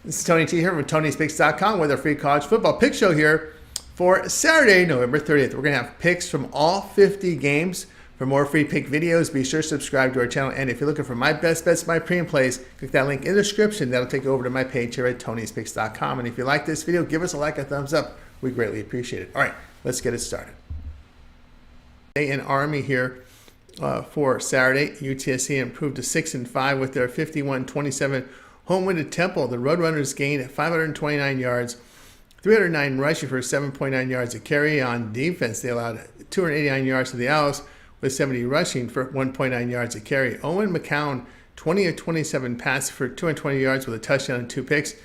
This is Tony T here from Tony'sPicks.com with our free college football pick show here for Saturday, November 30th. We're going to have picks from all 50 games. For more free pick videos, be sure to subscribe to our channel. And if you're looking for my best bets, my pre and plays, click that link in the description. That'll take you over to my page here at Tony'sPicks.com. And if you like this video, give us a like, a thumbs up. We greatly appreciate it. All right, let's get it started. In Army here for Saturday, UTSA improved to 6-5 with their 51-27 home win at Temple. The Roadrunners gained 529 yards, 309 rushing for 7.9 yards a carry. On defense, they allowed 289 yards to the Owls with 70 rushing for 1.9 yards a carry. Owen McCown, 20 of 27 passes for 220 yards with a touchdown and 2 picks.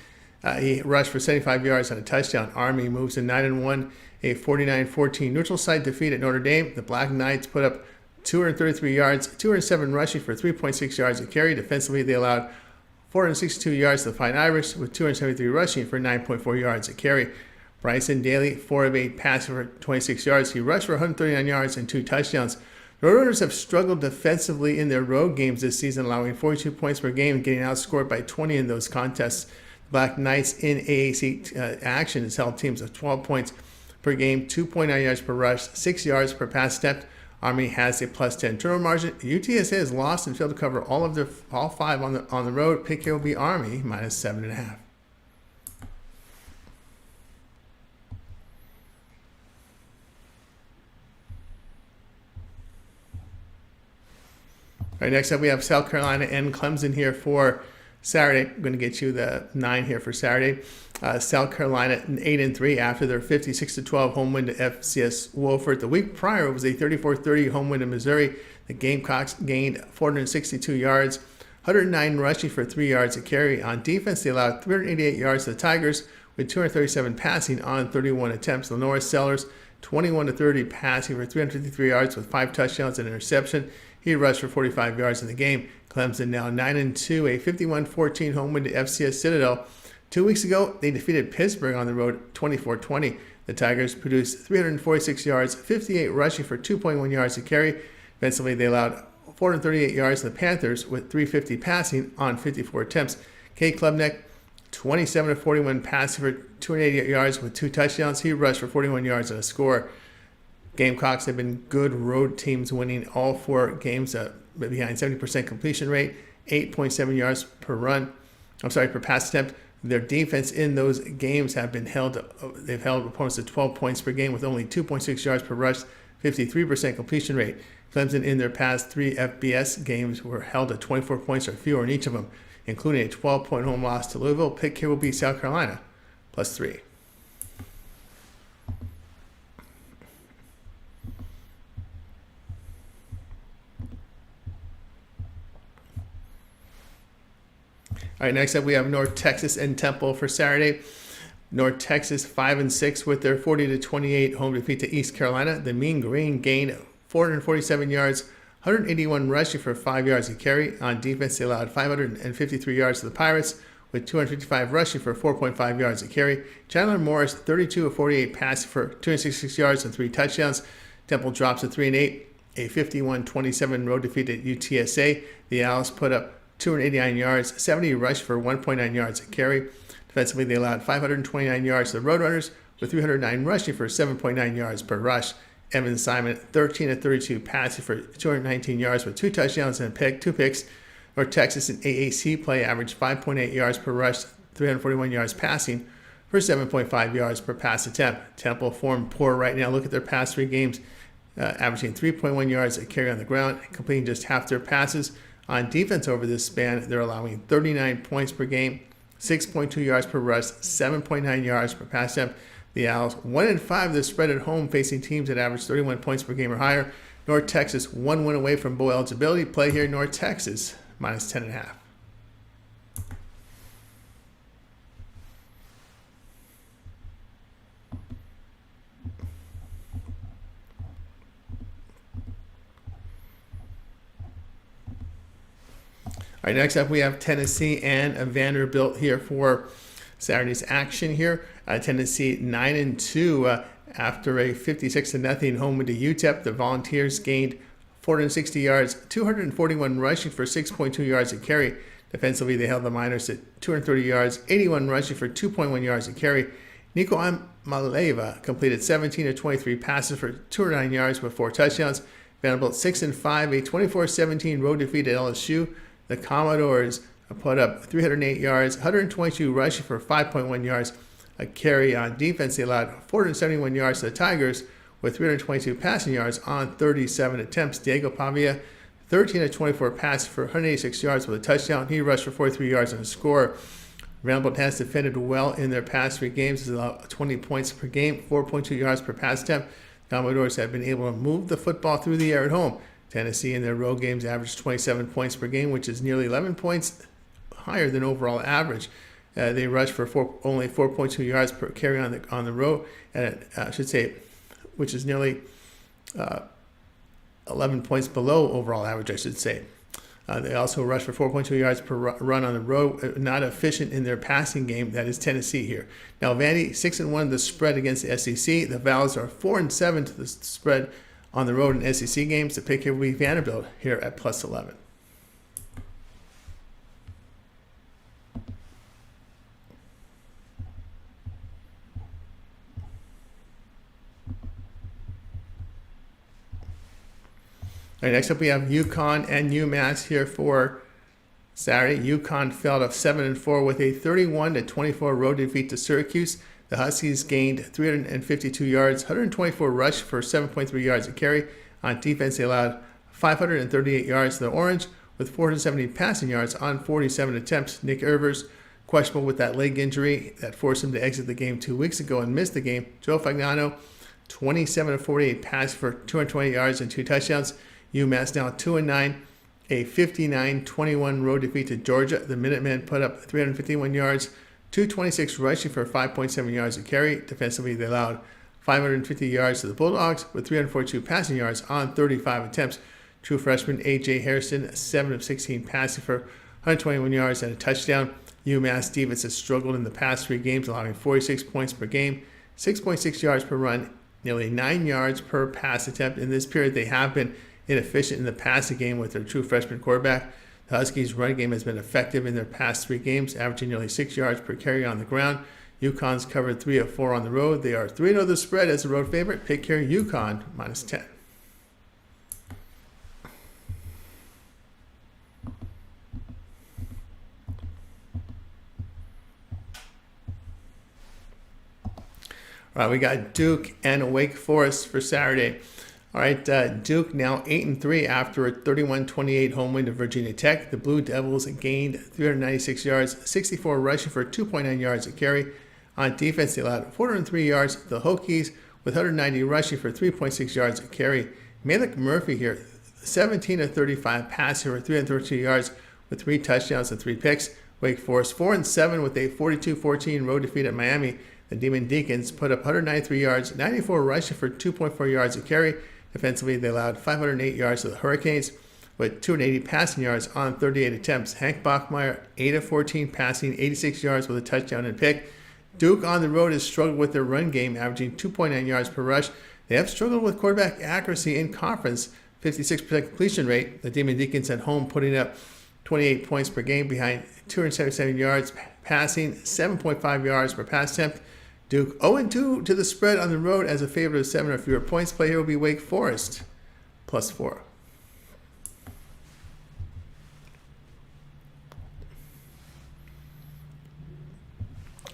He rushed for 75 yards on a touchdown. Army moves to 9-1, a 49-14 neutral site defeat at Notre Dame. The Black Knights put up 233 yards, 207 rushing for 3.6 yards a carry. Defensively, they allowed 462 yards to the Fighting Irish with 273 rushing for 9.4 yards a carry. Bryson Daly, 4 of 8 passing for 26 yards. He rushed for 139 yards and 2 touchdowns. The Roadrunners have struggled defensively in their road games this season, allowing 42 points per game and getting outscored by 20 in those contests. Black Knights in AAC action has held teams of 12 points per game, 2.9 yards per rush, 6 yards per pass attempt. Army has a plus 10 turnover margin. UTSA has lost and failed to cover all 5 on the road. Pick here will be Army minus 7.5. All right, next up we have South Carolina and Clemson here for Saturday. I'm going to get you the 9 here for Saturday. South Carolina 8-3 after their 56-12 home win to FCS Wolford. The week prior, it was a 34-30 home win to Missouri. The Gamecocks gained 462 yards, 109 rushing for 3 yards a carry. On defense, they allowed 388 yards to the Tigers with 237 passing on 31 attempts. Lenore Sellers, 21-30 passing for 353 yards with 5 touchdowns and an interception. He rushed for 45 yards in the game. Clemson now 9-2, a 51-14 home win to FCS Citadel. 2 weeks ago, they defeated Pittsburgh on the road 24-20. The Tigers produced 346 yards, 58 rushing for 2.1 yards a carry. Defensively, they allowed 438 yards to the Panthers with 350 passing on 54 attempts. Kate Klubnik, 27-41 passing for 288 yards with 2 touchdowns. He rushed for 41 yards and a score. Gamecocks have been good road teams, winning all 4 games behind 70% completion rate, 8.7 yards per pass attempt. Their defense in those games they've held opponents to 12 points per game with only 2.6 yards per rush, 53% completion rate. Clemson in their past 3 FBS games were held at 24 points or fewer in each of them, including a 12-point home loss to Louisville. Pick here will be South Carolina plus 3. All right, next up we have North Texas and Temple for Saturday. North Texas 5-6 with their 40-28 home defeat to East Carolina. The Mean Green gained 447 yards, 181 rushing for 5 yards a carry. On defense, they allowed 553 yards to the Pirates with 255 rushing for 4.5 yards a carry. Chandler Morris 32 of 48 passing for 266 yards and 3 touchdowns. Temple drops to 3-8, a 51-27 road defeat at UTSA. The Owls put up 289 yards, 70 rush for 1.9 yards a carry. Defensively, they allowed 529 yards to the Roadrunners with 309 rushing for 7.9 yards per rush. Evan Simon, 13 of 32 passing for 219 yards with 2 touchdowns and 2 picks. North Texas in AAC play averaged 5.8 yards per rush, 341 yards passing for 7.5 yards per pass attempt. Temple form poor right now. Look at their past 3 games, averaging 3.1 yards a carry on the ground, completing just half their passes. On defense over this span, they're allowing 39 points per game, 6.2 yards per rush, 7.9 yards per pass attempt. The Owls 1-5 this spread at home, facing teams that average 31 points per game or higher. North Texas 1 win away from bowl eligibility. Play here North Texas minus 10.5. All right, next up we have Tennessee and Vanderbilt here for Saturday's action here. Tennessee 9-2 after a 56-0 home win to UTEP. The Volunteers gained 460 yards, 241 rushing for 6.2 yards a carry. Defensively, they held the Miners at 230 yards, 81 rushing for 2.1 yards a carry. Nico Maleva completed 17 of 23 passes for 209 yards with 4 touchdowns. Vanderbilt 6-5, a 24-17 road defeat at LSU. The Commodores put up 308 yards, 122 rushing for 5.1 yards a carry. On defense, they allowed 471 yards to the Tigers with 322 passing yards on 37 attempts. Diego Pavia, 13 of 24 passes for 186 yards with a touchdown. He rushed for 43 yards and a score. Vanderbilt has defended well in their past 3 games. It's allowed 20 points per game, 4.2 yards per pass attempt. Commodores have been able to move the football through the air at home. Tennessee in their road games averaged 27 points per game, which is nearly 11 points higher than overall average. They rushed for only 4.2 yards per carry on the road, and which is nearly 11 points below overall average, I should say. They also rushed for 4.2 yards per run on the road. Not efficient in their passing game. That is Tennessee here. Now, Vandy 6-1 the spread against the SEC. The Vols are 4-7 to the spread on the road in SEC games. The pick here will be Vanderbilt here at +11. All right, next up we have UConn and UMass here for Saturday. UConn fell to 7-4 with a 31-24 road defeat to Syracuse. The Huskies gained 352 yards, 124 rush for 7.3 yards a carry. On defense, they allowed 538 yards to the Orange with 470 passing yards on 47 attempts. Nick Ervers, questionable with that leg injury that forced him to exit the game 2 weeks ago and missed the game. Joe Fagnano, 27-48 pass for 220 yards and 2 touchdowns. UMass now 2-9, a 59-21 road defeat to Georgia. The Minutemen put up 351 yards, 226 rushing for 5.7 yards a carry. Defensively, they allowed 550 yards to the Bulldogs with 342 passing yards on 35 attempts. True freshman A.J. Harrison, 7 of 16 passing for 121 yards and a touchdown. UMass defense has struggled in the past 3 games, allowing 46 points per game, 6.6 yards per run, nearly 9 yards per pass attempt. In this period, they have been inefficient in the passing game with their true freshman quarterback. The Huskies' run game has been effective in their past 3 games, averaging nearly 6 yards per carry on the ground. UConn's covered 3 of 4 on the road. They are 3-0 the spread as a road favorite. Pick here UConn -10. All right, we got Duke and Wake Forest for Saturday. All right, Duke now 8-3 after a 31-28 home win to Virginia Tech. The Blue Devils gained 396 yards, 64 rushing for 2.9 yards a carry. On defense, they allowed 403 yards. The Hokies with 190 rushing for 3.6 yards a carry. Malik Murphy here, 17 of 35 passing for 332 yards with 3 touchdowns and 3 picks. Wake Forest 4-7 with a 42-14 road defeat at Miami. The Demon Deacons put up 193 yards, 94 rushing for 2.4 yards a carry. Defensively, they allowed 508 yards to the Hurricanes with 280 passing yards on 38 attempts. Hank Bachmeier, 8 of 14 passing, 86 yards with a touchdown and pick. Duke on the road has struggled with their run game, averaging 2.9 yards per rush. They have struggled with quarterback accuracy in conference, 56% completion rate. The Demon Deacons at home putting up 28 points per game behind 277 yards passing, 7.5 yards per pass attempt. Duke 0-2 to the spread on the road as a favorite of 7 or fewer points. Play here will be Wake Forest +4.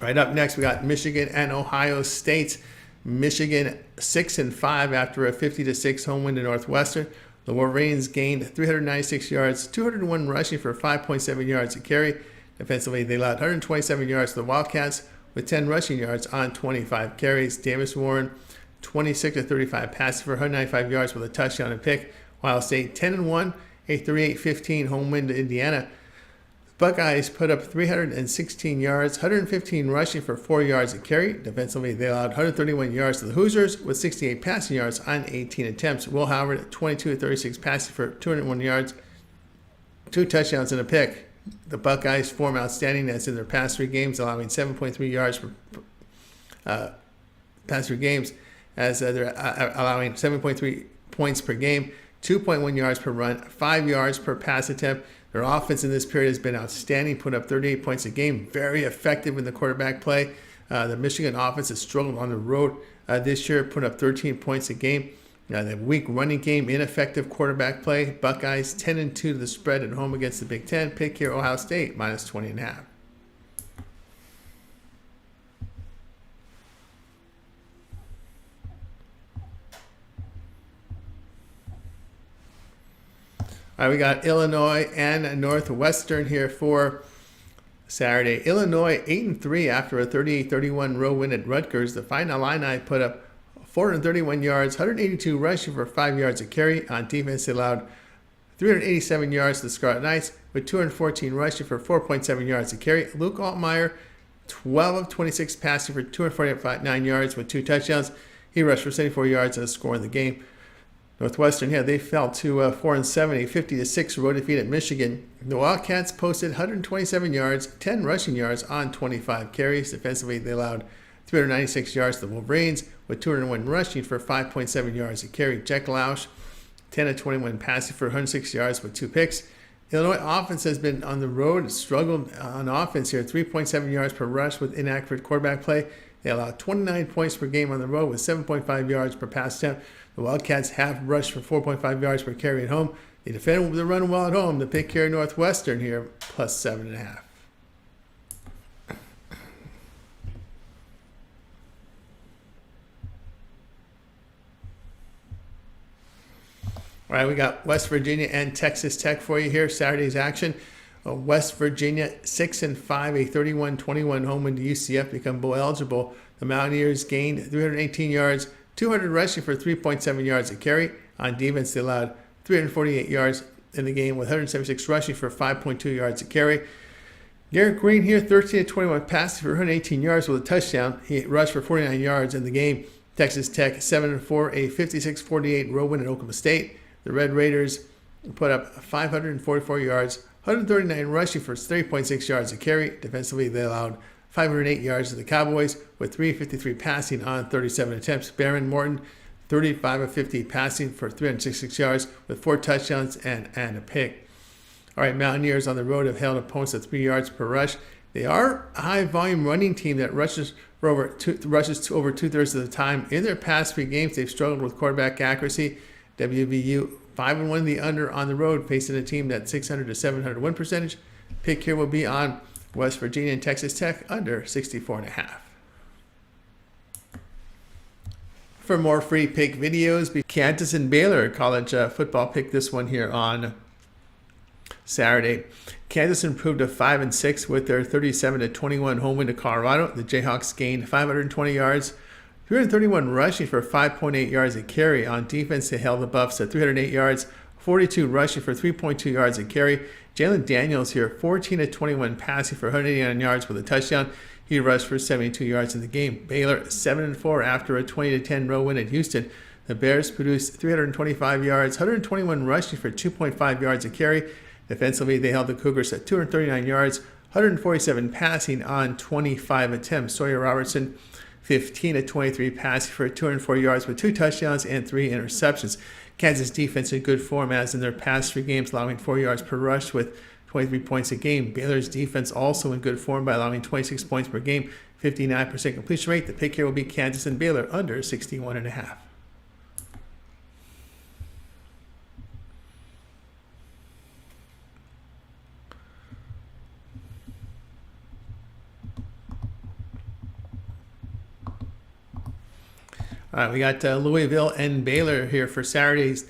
Right up next, we got Michigan and Ohio State. Michigan 6-5 after a 50-6 home win to Northwestern. The Wolverines gained 396 yards, 201 rushing for 5.7 yards a carry. Defensively, they allowed 127 yards to the Wildcats with 10 rushing yards on 25 carries. Davis Warren, 26 of 35 passes for 195 yards with a touchdown and pick. Ohio State 10-1, a 38-15 home win to Indiana. Buckeyes put up 316 yards, 115 rushing for 4 yards a carry. Defensively, they allowed 131 yards to the Hoosiers with 68 passing yards on 18 attempts. Will Howard, 22 of 36 passing for 201 yards, 2 touchdowns and a pick. The Buckeyes form outstanding as in their past 3 games, allowing 7.3 yards per past 3 games, as they're allowing 7.3 points per game, 2.1 yards per run, 5 yards per pass attempt. Their offense in this period has been outstanding, putting up 38 points a game, very effective in the quarterback play. The Michigan offense has struggled on the road this year, putting up 13 points a game. The weak running game, ineffective quarterback play. Buckeyes 10-2 to the spread at home against the Big Ten. Pick here, Ohio State minus 20.5. All right, we got Illinois and Northwestern here for Saturday. Illinois 8-3 after a 38-31 road win at Rutgers. The Fighting Illini put up 431 yards, 182 rushing for 5 yards a carry. On defense, they allowed 387 yards to the Scarlet Knights with 214 rushing for 4.7 yards a carry. Luke Altmaier, 12 of 26 passing for 249 yards with 2 touchdowns. He rushed for 74 yards and a score in the game. Northwestern, they fell to 4-7, a 50-6 road defeat at Michigan. The Wildcats posted 127 yards, 10 rushing yards on 25 carries. Defensively, they allowed 396 yards to the Wolverines with 201 rushing for 5.7 yards a carry. Jack Lausch, 10 of 21 passing for 106 yards with 2 picks. Illinois offense has been on the road, struggled on offense here, 3.7 yards per rush with inaccurate quarterback play. They allowed 29 points per game on the road with 7.5 yards per pass attempt. The Wildcats have rushed for 4.5 yards per carry at home. They defend the run well at home. The pick here, Northwestern here, plus 7.5. All right, we got West Virginia and Texas Tech for you here. Saturday's action. West Virginia 6-5, a 31-21 home win to UCF, become bowl eligible. The Mountaineers gained 318 yards, 200 rushing for 3.7 yards a carry. On defense, they allowed 348 yards in the game with 176 rushing for 5.2 yards a carry. Garrett Green here, 13-21 passing for 118 yards with a touchdown. He rushed for 49 yards in the game. Texas Tech 7-4, a 56-48 road win at Oklahoma State. The Red Raiders put up 544 yards, 139 rushing for 3.6 yards a carry. Defensively, they allowed 508 yards to the Cowboys with 353 passing on 37 attempts. Baron Morton, 35 of 50 passing for 366 yards with 4 touchdowns and a pick. All right, Mountaineers on the road have held opponents at 3 yards per rush. They are a high-volume running team that rushes over 2/3 of the time. In their past 3 games, they've struggled with quarterback accuracy. WVU 5-1 the under on the road, facing a team that's 600 to 700 win percentage. Pick here will be on West Virginia and Texas Tech under 64.5. For more free pick videos, Kansas and Baylor college football pick this one here on Saturday. Kansas improved to 5-6 with their 37-21 home win to Colorado. The Jayhawks gained 520 yards, 331 rushing for 5.8 yards a carry. On defense, they held the Buffs at 308 yards, 42 rushing for 3.2 yards a carry. Jalen Daniels here, 14-21 passing for 189 yards with a touchdown. He rushed for 72 yards in the game. Baylor 7-4 after a 20-10 road win at Houston. The Bears produced 325 yards, 121 rushing for 2.5 yards a carry. Defensively, they held the Cougars at 239 yards, 147 passing on 25 attempts. Sawyer Robertson, 15-23 passing for 204 yards with 2 touchdowns and 3 interceptions. Kansas defense in good form as in their past 3 games, allowing 4 yards per rush with 23 points a game. Baylor's defense also in good form by allowing 26 points per game, 59% completion rate. The pick here will be Kansas and Baylor under 61.5. All right, we got Louisville and Baylor here for Saturdays.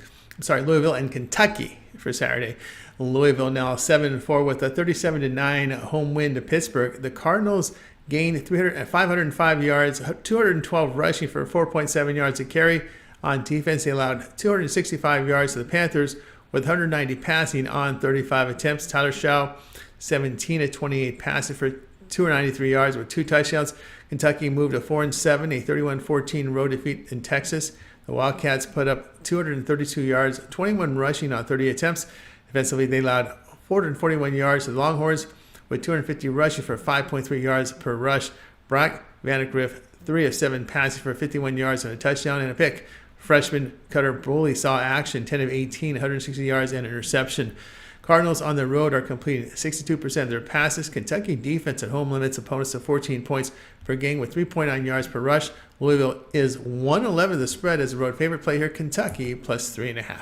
Louisville and Kentucky for Saturday. Louisville now 7-4 with a 37-9 home win to Pittsburgh. The Cardinals gained 505 yards, 212 rushing for 4.7 yards a carry. On defense, they allowed 265 yards to the Panthers with 190 passing on 35 attempts. Tyler Shaw, 17-28 passing for 293 yards with 2 touchdowns. Kentucky moved to 4-7, a 31-14 road defeat in Texas. The Wildcats put up 232 yards, 21 rushing on 30 attempts. Defensively, they allowed 441 yards to the Longhorns with 250 rushing for 5.3 yards per rush. Brock Vandegrift, 3 of 7 passing for 51 yards and a touchdown and a pick. Freshman Cutter Boley saw action, 10 of 18, 160 yards and an interception. Cardinals on the road are completing 62% of their passes. Kentucky defense at home limits opponents to 14 points per game with 3.9 yards per rush. Louisville is 111 the spread as a road favorite. Play here, Kentucky plus 3.5.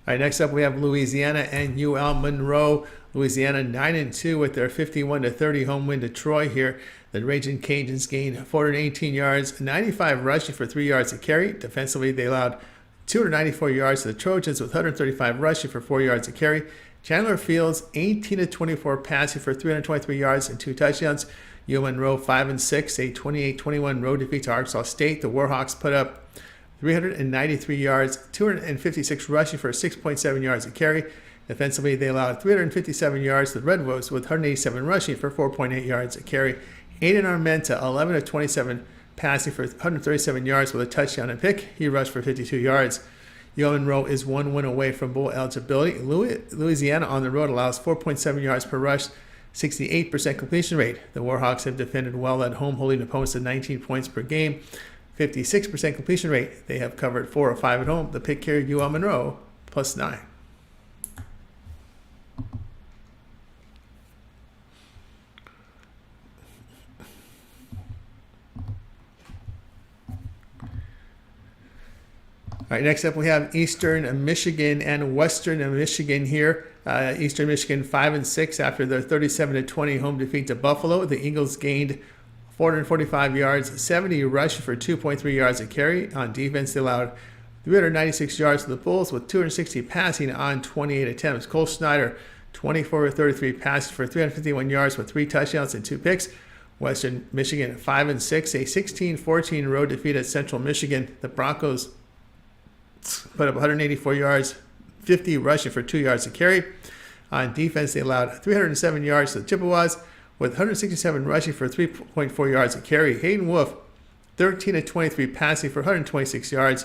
All right, next up we have Louisiana and UL Monroe. Louisiana 9-2 with their 51-30 home win to Troy here. The Raging Cajuns gained 418 yards, 95 rushing for 3 yards a carry. Defensively, they allowed 294 yards to the Trojans with 135 rushing for 4 yards a carry. Chandler Fields 18-24 passing for 323 yards and 2 touchdowns. UL Monroe 5-6, a 28-21 road defeat to Arkansas State. The Warhawks put up 393 yards, 256 rushing for 6.7 yards a carry. Defensively, they allowed 357 yards to the Red Wolves with 187 rushing for 4.8 yards a carry. Aiden Armenta, 11-27 passing for 137 yards with a touchdown and pick. He rushed for 52 yards. UL Monroe is 1 win away from bowl eligibility. Louisiana on the road allows 4.7 yards per rush, 68% completion rate. The Warhawks have defended well at home, holding opponents to 19 points per game. 56% completion rate. They have covered 4 of 5 at home. The pick here, UL Monroe, plus 9. All right, next up we have Eastern Michigan and Western Michigan here. Eastern Michigan 5-6 after their 37-20 home defeat to Buffalo. The Eagles gained 445 yards, 70 rushing for 2.3 yards a carry. On defense, they allowed 396 yards to the Bulls with 260 passing on 28 attempts. Cole Snyder, 24-33 passes for 351 yards with 3 touchdowns and 2 picks. Western Michigan 5-6, a 16-14 road defeat at Central Michigan. The Broncos put up 184 yards, 50 rushing for 2 yards a carry. On defense, they allowed 307 yards to the Chippewas with 167 rushing for 3.4 yards a carry. Hayden Wolf, 13-23 passing for 126 yards.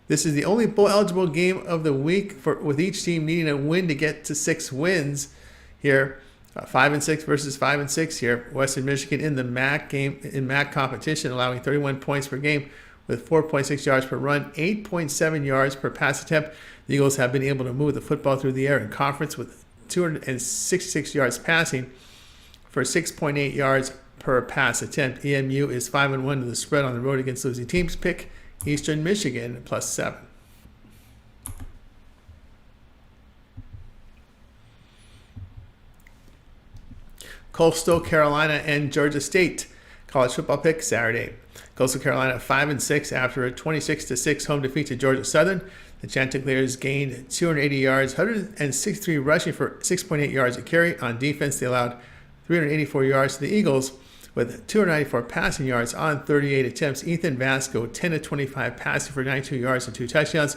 This is the only bowl-eligible game of the week with each team needing a win to get to 6 wins here. 5-6 versus 5-6 here. Western Michigan in the MAC competition, allowing 31 points per game with 4.6 yards per run, 8.7 yards per pass attempt. The Eagles have been able to move the football through the air in conference with 266 yards passing for 6.8 yards per pass attempt. EMU is 5-1 to the spread on the road against losing teams. Pick Eastern Michigan plus 7. Coastal Carolina and Georgia State. College football pick Saturday. Coastal Carolina 5-6 after a 26-6 home defeat to Georgia Southern. The Chanticleers gained 280 yards, 163 rushing for 6.8 yards a carry. On defense, they allowed 384 yards to the Eagles with 294 passing yards on 38 attempts. Ethan Vasco 10-25 passing for 92 yards and 2 touchdowns.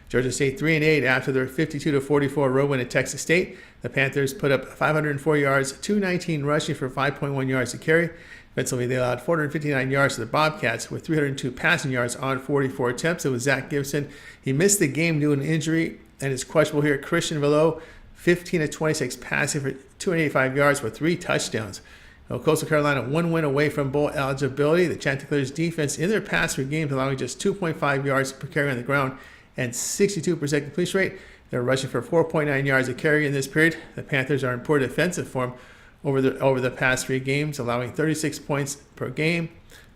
Georgia State 3-8 after their 52-44 road win at Texas State. The Panthers put up 504 yards, 219 rushing for 5.1 yards a carry. Defensively, they allowed 459 yards to the Bobcats with 302 passing yards on 44 attempts. It was Zach Gibson. He missed the game due to an injury and is questionable here. Christian Velo, 15-26 passing for 285 yards with 3 touchdowns. Coastal Carolina 1 win away from bowl eligibility. The Chanticleers defense in their past 3 games allowing just 2.5 yards per carry on the ground and 62% completion rate. They're rushing for 4.9 yards a carry in this period. The Panthers are in poor defensive form over the past 3 games, allowing 36 points per game,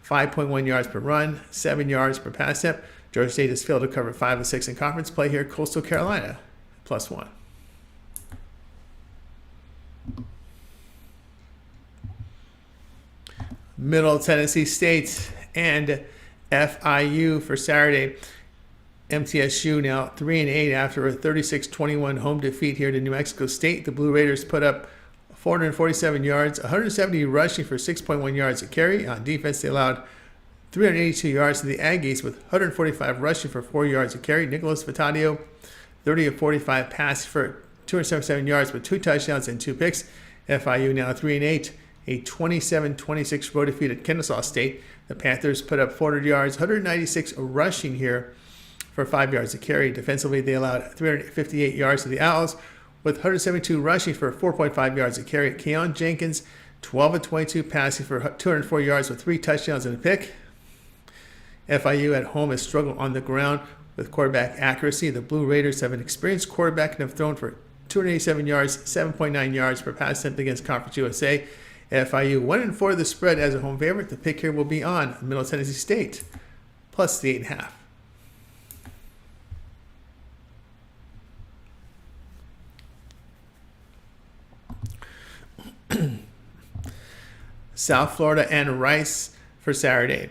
5.1 yards per run, 7 yards per pass attempt. Georgia State has failed to cover 5 of 6 in conference play here. Coastal Carolina plus 1. Middle Tennessee State and FIU for Saturday. MTSU now 3-8 after a 36-21 home defeat here to New Mexico State. The Blue Raiders put up 447 yards, 170 rushing for 6.1 yards a carry. On defense, they allowed 382 yards to the Aggies with 145 rushing for 4 yards a carry. Nicholas Vitadio, 30-45 passes for 277 yards with 2 touchdowns and 2 picks. FIU now 3-8, a 27-26 road defeat at Kennesaw State. The Panthers put up 400 yards, 196 rushing here for 5 yards a carry. Defensively, they allowed 358 yards to the Owls with 172 rushing for 4.5 yards a carry. Keon Jenkins, 12 of 22 passing for 204 yards with 3 touchdowns and a pick. FIU at home has struggled on the ground with quarterback accuracy. The Blue Raiders have an experienced quarterback and have thrown for 287 yards, 7.9 yards per pass attempt against Conference USA. FIU 1-4 the spread as a home favorite. The pick here will be on Middle Tennessee State plus the 8.5. South Florida and Rice for Saturday.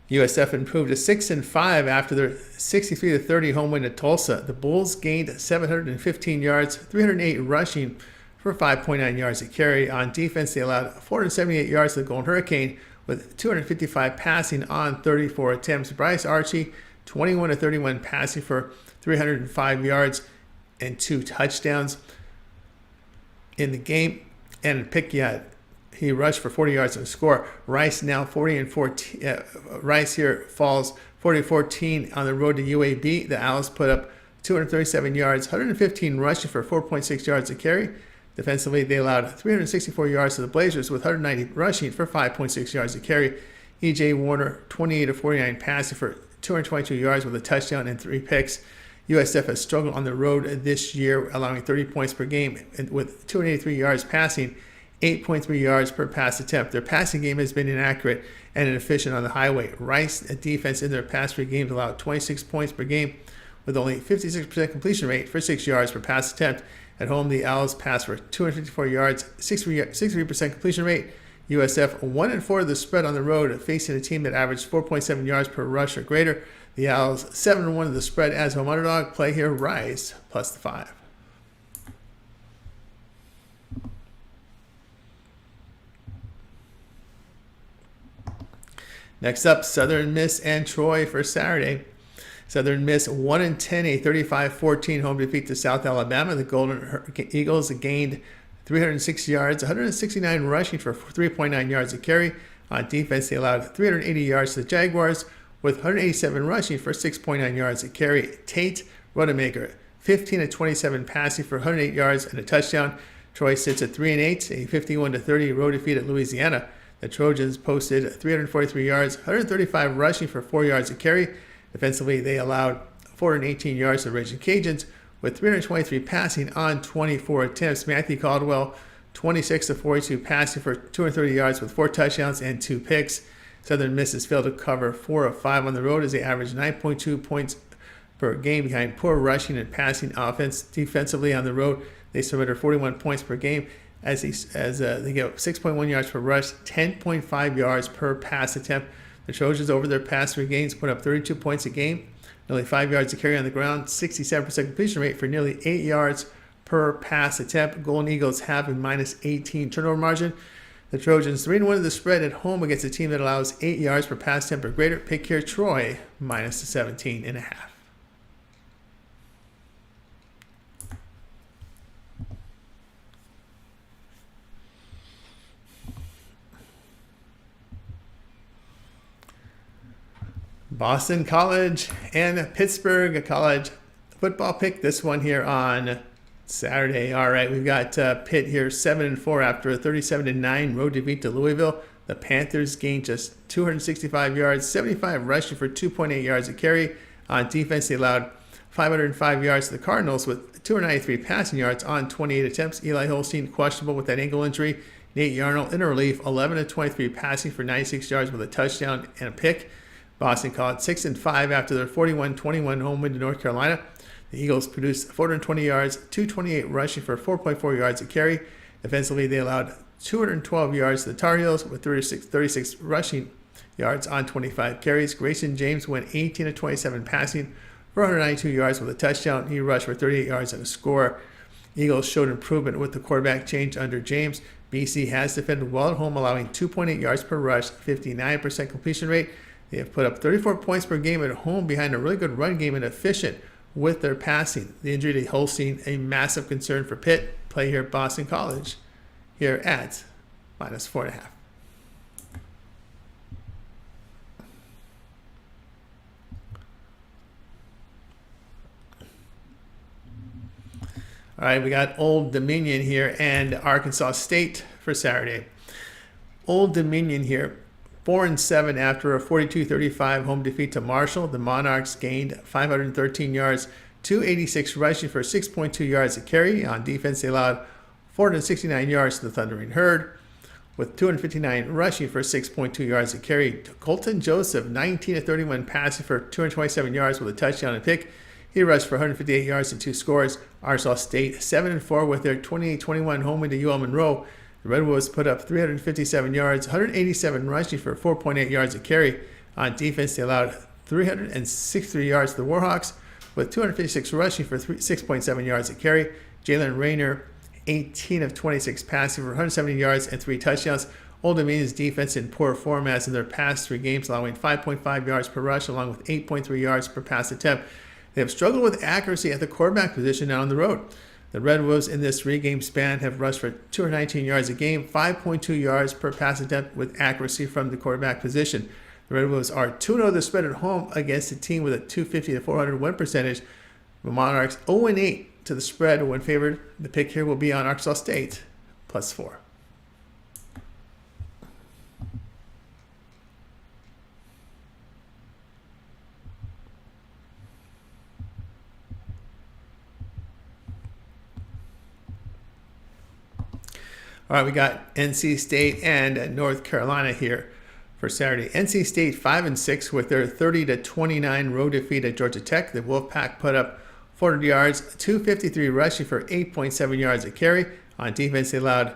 USF improved to 6-5 after their 63-30 home win at Tulsa. The Bulls gained 715 yards, 308 rushing for 5.9 yards a carry. On defense, they allowed 478 yards to the Golden Hurricane with 255 passing on 34 attempts. Bryce Archie, 21 of 31 passing for 305 yards and 2 touchdowns in the game. And a pick he rushed for 40 yards and a score. Rice now 40-14. Rice here falls 40-14 on the road to UAB. The Owls put up 237 yards, 115 rushing for 4.6 yards a carry. Defensively, they allowed 364 yards to the Blazers with 190 rushing for 5.6 yards a carry. E.J. Warner, 28 of 49 passing for 222 yards with a touchdown and 3 picks. USF has struggled on the road this year, allowing 30 points per game with 283 yards passing, 8.3 yards per pass attempt. Their passing game has been inaccurate and inefficient on the highway. Rice defense in their past 3 games allowed 26 points per game with only 56% completion rate for 6 yards per pass attempt. At home, the Owls passed for 254 yards, 63% completion rate. USF 1-4 the spread on the road, facing a team that averaged 4.7 yards per rush or greater. The Owls 7-1 the spread as home underdog. Play here, Rice plus the 5. Next up, Southern Miss and Troy for Saturday. Southern Miss 1-10, a 35-14 home defeat to South Alabama. The Golden Eagles gained 306 yards, 169 rushing for 3.9 yards a carry. On defense, they allowed 380 yards to the Jaguars with 187 rushing for 6.9 yards a carry. Tate Rodemaker, 15 of 27 passing for 108 yards and a touchdown. Troy sits at 3-8, a 51-30 road defeat at Louisiana. The Trojans posted 343 yards, 135 rushing for 4 yards a carry. Defensively, they allowed 418 yards to the Raging Cajuns with 323 passing on 24 attempts. Matthew Caldwell, 26 of 42 passing for 230 yards with 4 touchdowns and 2 picks. Southern Miss has failed to cover 4 of 5 on the road as they average 9.2 points per game behind poor rushing and passing offense. Defensively on the road, they surrender 41 points per game as they give 6.1 yards per rush, 10.5 yards per pass attempt. The Trojans over their past 3 games put up 32 points a game, nearly 5 yards to carry on the ground, 67% completion rate for nearly 8 yards per pass attempt. Golden Eagles have a minus 18 turnover margin. The Trojans 3-1 the spread at home against a team that allows 8 yards per pass attempt or greater. Pick here, Troy minus the 17.5. Boston College and Pittsburgh College football pick. This one here on Saturday. All right, we've got Pitt here 7-4 after a 37-9 road defeat to Louisville. The Panthers gained just 265 yards, 75 rushing for 2.8 yards a carry. On defense, they allowed 505 yards to the Cardinals with 293 passing yards on 28 attempts. Eli Holstein questionable with that ankle injury. Nate Yarnell in relief, 11 of 23 passing for 96 yards with a touchdown and a pick. Boston College 6-5 after their 41-21 home win to North Carolina. The Eagles produced 420 yards, 228 rushing for 4.4 yards a carry. Defensively, they allowed 212 yards to the Tar Heels with 36 rushing yards on 25 carries. Grayson James went 18 of 27 passing for 192 yards with a touchdown. He rushed for 38 yards and a score. Eagles showed improvement with the quarterback change under James. BC has defended well at home, allowing 2.8 yards per rush, 59% completion rate. They have put up 34 points per game at home behind a really good run game and efficient with their passing. The injury to Holstein, a massive concern for Pitt. Play here at Boston College here at minus 4.5. All right, we got Old Dominion here and Arkansas State for Saturday. Old Dominion here, 4-7 after a 42-35 home defeat to Marshall. The Monarchs gained 513 yards, 286 rushing for 6.2 yards a carry. On defense, they allowed 469 yards to the Thundering Herd, with 259 rushing for 6.2 yards a carry. Colton Joseph, 19-31 passing for 227 yards with a touchdown and pick. He rushed for 158 yards and 2 scores. Arkansas State 7-4 with their 28-21 home win to UL Monroe. The Red Wolves put up 357 yards, 187 rushing for 4.8 yards a carry. On defense, they allowed 363 yards to the Warhawks, with 256 rushing for 6.7 yards a carry. Jalen Rayner, 18 of 26 passing for 170 yards and 3 touchdowns. Old Dominion's defense in poor form as in their past 3 games, allowing 5.5 yards per rush along with 8.3 yards per pass attempt. They have struggled with accuracy at the quarterback position now on the road. The Red Wolves in this 3-game span have rushed for 219 yards a game, 5.2 yards per pass attempt with accuracy from the quarterback position. The Red Wolves are 2-0 the spread at home against a team with a 250-400 win percentage. The Monarchs 0-8 to the spread when favored. The pick here will be on Arkansas State +4. All right, we got NC State and North Carolina here for Saturday. NC State 5-6 with their 30-29 road defeat at Georgia Tech. The Wolfpack put up 400 yards, 253 rushing for 8.7 yards a carry. On defense, they allowed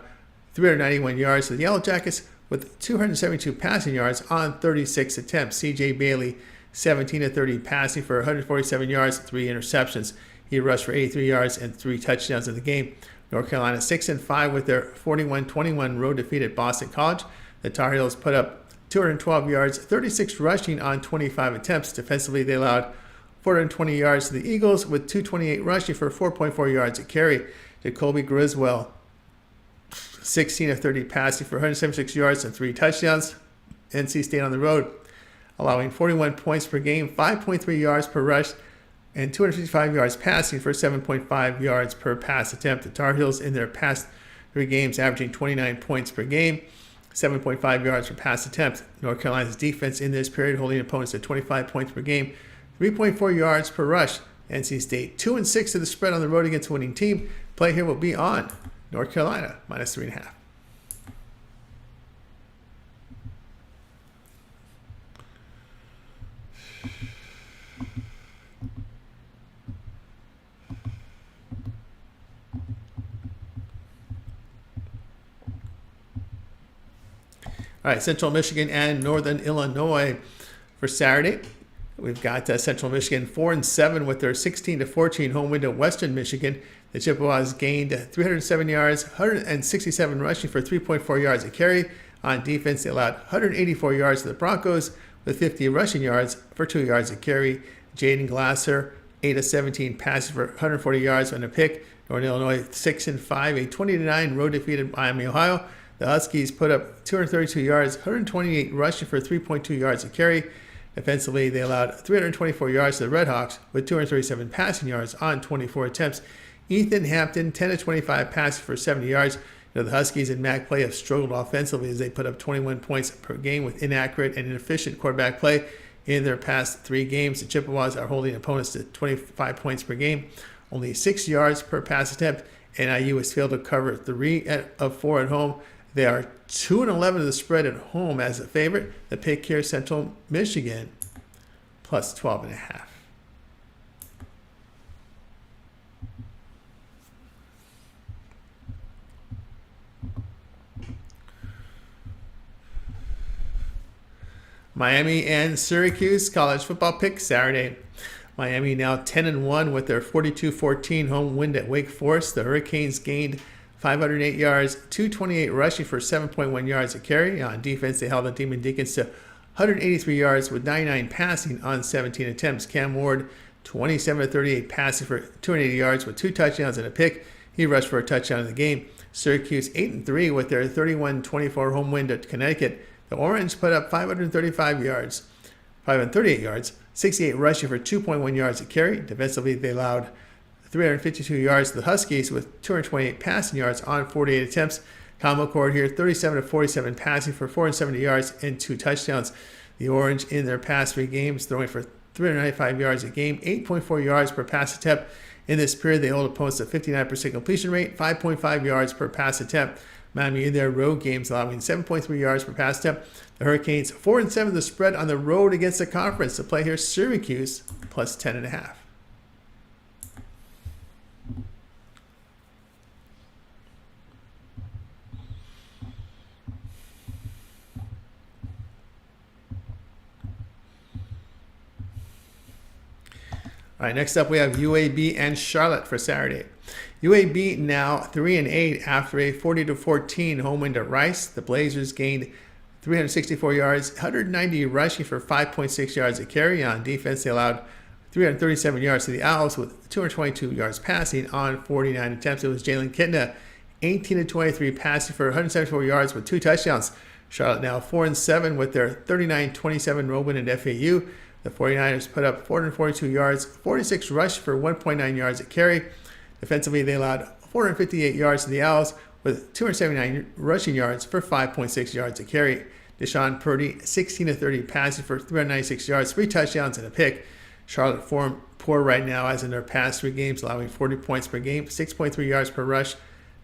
391 yards to the Yellow Jackets with 272 passing yards on 36 attempts. C.J. Bailey, 17-30 passing for 147 yards, 3 interceptions. He rushed for 83 yards and 3 touchdowns in the game. North Carolina 6-5 with their 41-21 road defeat at Boston College. The Tar Heels put up 212 yards, 36 rushing on 25 attempts. Defensively, they allowed 420 yards to the Eagles with 228 rushing for 4.4 yards a carry. Jacoby Griswell, 16-30 passing for 176 yards and 3 touchdowns. NC State on the road, allowing 41 points per game, 5.3 yards per rush, and 255 yards passing for 7.5 yards per pass attempt. The Tar Heels in their past 3 games averaging 29 points per game, 7.5 yards per pass attempt. North Carolina's defense in this period holding opponents at 25 points per game, 3.4 yards per rush. NC State 2-6 to the spread on the road against a winning team. Play here will be on North Carolina -3.5. All right, Central Michigan and Northern Illinois for Saturday. We've got Central Michigan 4-7 with their 16-14 home win to Western Michigan. The Chippewas gained 307 yards, 167 rushing for 3.4 yards a carry. On defense, they allowed 184 yards to the Broncos with 50 rushing yards for 2 yards a carry. Jaden Glasser, 8-17 passing for 140 yards and a pick. Northern Illinois 6-5, a 20-9 road defeat at Miami, Ohio. The Huskies put up 232 yards, 128 rushing for 3.2 yards a carry. Defensively, they allowed 324 yards to the Redhawks with 237 passing yards on 24 attempts. Ethan Hampton, 10-25 passing for 70 yards. The Huskies in MAC play have struggled offensively as they put up 21 points per game with inaccurate and inefficient quarterback play in their past 3 games. The Chippewas are holding opponents to 25 points per game, only 6 yards per pass attempt. NIU has failed to cover 3 of 4 at home. They are 2-11 to the spread at home as a favorite. The pick here, Central Michigan, +12.5. Miami and Syracuse college football pick Saturday. Miami now 10-1 with their 42-14 home win at Wake Forest. The Hurricanes gained 508 yards, 228 rushing for 7.1 yards a carry. On defense, they held the Demon Deacons to 183 yards with 99 passing on 17 attempts. Cam Ward, 27-38 passing for 280 yards with 2 touchdowns and a pick. He rushed for a touchdown in the game. Syracuse 8-3 with their 31-24 home win at Connecticut. The Orange put up 538 yards, 68 rushing for 2.1 yards a carry. Defensively, they allowed 352 yards. The Huskies with 228 passing yards on 48 attempts. Combo cord here, 37 of 47 passing for 470 yards and 2 touchdowns. The Orange in their past 3 games throwing for 395 yards a game, 8.4 yards per pass attempt. In this period, they hold opponents to 59% completion rate, 5.5 yards per pass attempt. Miami in their road games allowing 7.3 yards per pass attempt. The Hurricanes 4-7 the spread on the road against the conference. To play here, Syracuse plus 10.5. All right, next up we have UAB and Charlotte for Saturday. UAB now 3-8 after a 40-14 home win to Rice. The Blazers gained 364 yards, 190 rushing for 5.6 yards a carry. On defense, they allowed 337 yards to the Owls with 222 yards passing on 49 attempts. It was Jalen Kitna, 18-23 passing for 174 yards with 2 touchdowns. Charlotte now 4-7 with their 39-27 road win at FAU. The 49ers put up 442 yards, 46 rush for 1.9 yards a carry. Defensively, they allowed 458 yards to the Owls with 279 rushing yards for 5.6 yards a carry. Deshaun Purdy, 16-30 passing for 396 yards, 3 touchdowns and a pick. Charlotte form poor right now as in their past 3 games, allowing 40 points per game, 6.3 yards per rush,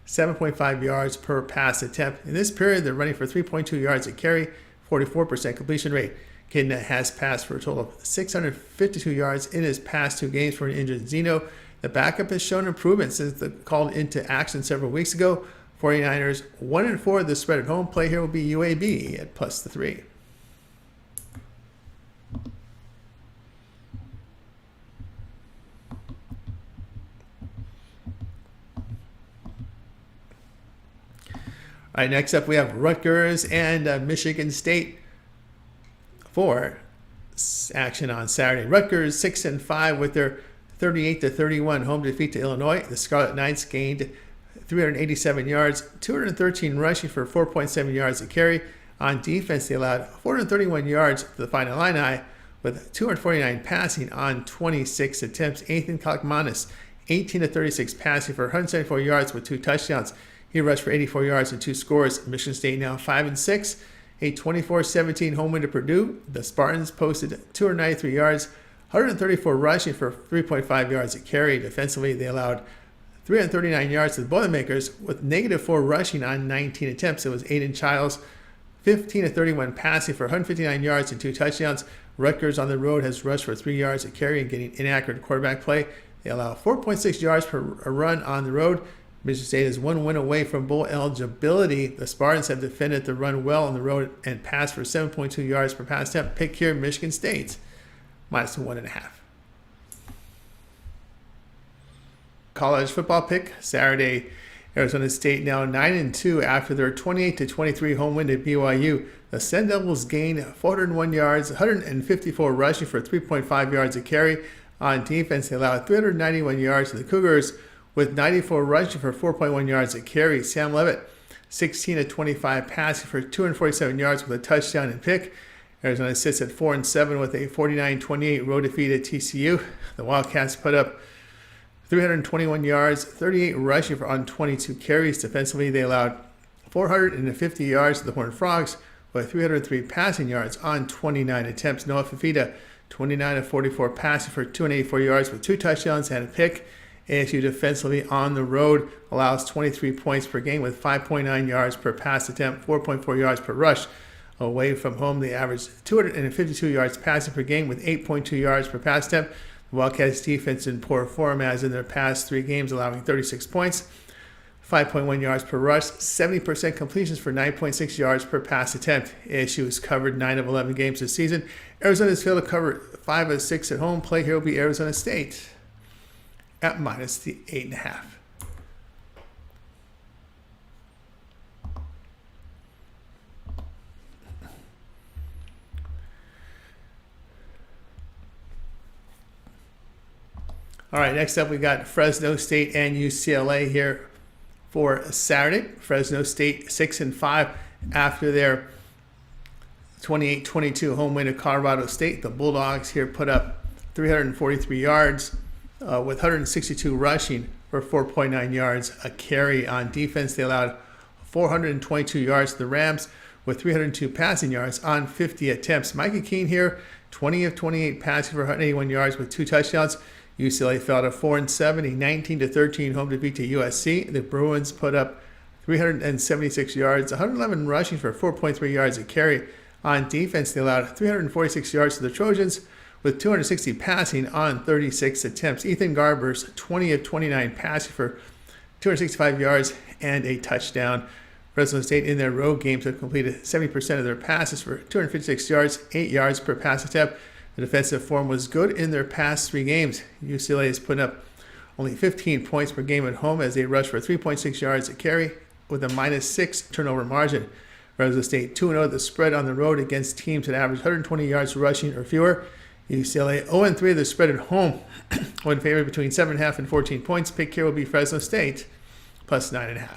7.5 yards per pass attempt. In this period, they're running for 3.2 yards a carry, 44% completion rate. Kidna has passed for a total of 652 yards in his past 2 games for an injured Zeno. The backup has shown improvement since the called into action several weeks ago. 49ers 1-4. The spread at home. Play here will be UAB at plus the 3. All right, next up we have Rutgers and Michigan State for action on Saturday. Rutgers 6-5 with their 38-31 home defeat to Illinois. The Scarlet Knights gained 387 yards, 213 rushing for 4.7 yards a carry. On defense, they allowed 431 yards for the final Illini with 249 passing on 26 attempts. Ethan Kalkmanis, 18-36 passing for 174 yards with 2 touchdowns. He rushed for 84 yards and 2 scores. Michigan State now 5-6. A 24-17 home win to Purdue. The Spartans posted 293 yards, 134 rushing for 3.5 yards a carry. Defensively, they allowed 339 yards to the Boilermakers with -4 rushing on 19 attempts. It was Aiden Childs, 15-31 passing for 159 yards and 2 touchdowns. Rutgers on the road has rushed for 3 yards a carry and getting inaccurate quarterback play. They allow 4.6 yards per run on the road. Michigan State is 1 win away from bowl eligibility. The Spartans have defended the run well on the road and passed for 7.2 yards per pass attempt. Pick here, Michigan State, -1.5. College football pick, Saturday. Arizona State now 9-2 after their 28-23 home win at BYU. The Sun Devils gained 401 yards, 154 rushing for 3.5 yards a carry. On defense, they allowed 391 yards to the Cougars with 94 rushing for 4.1 yards a carry. Sam Levitt, 16-25 passing for 247 yards with a touchdown and pick. Arizona sits at 4-7 with a 49-28 road defeat at TCU. The Wildcats put up 321 yards, 38 rushing for on 22 carries. Defensively, they allowed 450 yards to the Horned Frogs with 303 passing yards on 29 attempts. Noah Fafita, 29-44 passing for 284 yards with 2 touchdowns and a pick. ASU defensively on the road allows 23 points per game with 5.9 yards per pass attempt, 4.4 yards per rush. Away from home, they average 252 yards passing per game with 8.2 yards per pass attempt. The Wildcats defense in poor form as in their past 3 games, allowing 36 points, 5.1 yards per rush, 70% completions for 9.6 yards per pass attempt. ASU has covered 9 of 11 games this season. Arizona's failed to cover 5 of 6 at home. Play here will be Arizona State at -8.5. All right, next up we got Fresno State and UCLA here for Saturday. Fresno State 6-5 after their 28-22 home win at Colorado State. The Bulldogs here put up 343 yards, with 162 rushing for 4.9 yards a carry. On defense, they allowed 422 yards to the Rams with 302 passing yards on 50 attempts. Micah Keene here, 20 of 28 passing for 181 yards with 2 touchdowns. UCLA fell to 4-7, a 19-13 home defeat to USC. The Bruins put up 376 yards, 111 rushing for 4.3 yards a carry. On defense, they allowed 346 yards to the Trojans with 260 passing on 36 attempts. Ethan Garber's 20 of 29 passing for 265 yards and a touchdown. Fresno State in their road games have completed 70% of their passes for 256 yards, 8 yards per pass attempt. The defensive form was good in their past 3 games. UCLA is putting up only 15 points per game at home as they rush for 3.6 yards a carry with a -6 turnover margin. Fresno State 2-0 the spread on the road against teams that average 120 yards rushing or fewer. UCLA 0-3 the spread at home when favored between 7.5 and 14 points. Pick here will be Fresno State plus 9.5.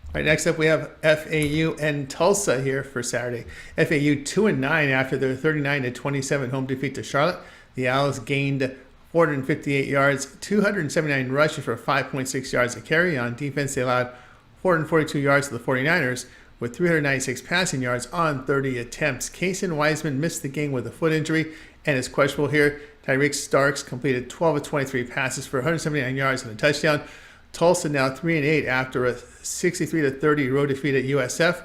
All right, next up we have FAU and Tulsa here for Saturday. FAU 2-9 after their 39-27 home defeat to Charlotte. The Owls gained 458 yards, 279 rushing for 5.6 yards a carry. On defense, they allowed 442 yards to the 49ers with 396 passing yards on 30 attempts. Kason Wiseman missed the game with a foot injury and is questionable here. Tyreek Starks completed 12 of 23 passes for 179 yards and a touchdown. Tulsa now 3-8 after a 63-30 road defeat at USF.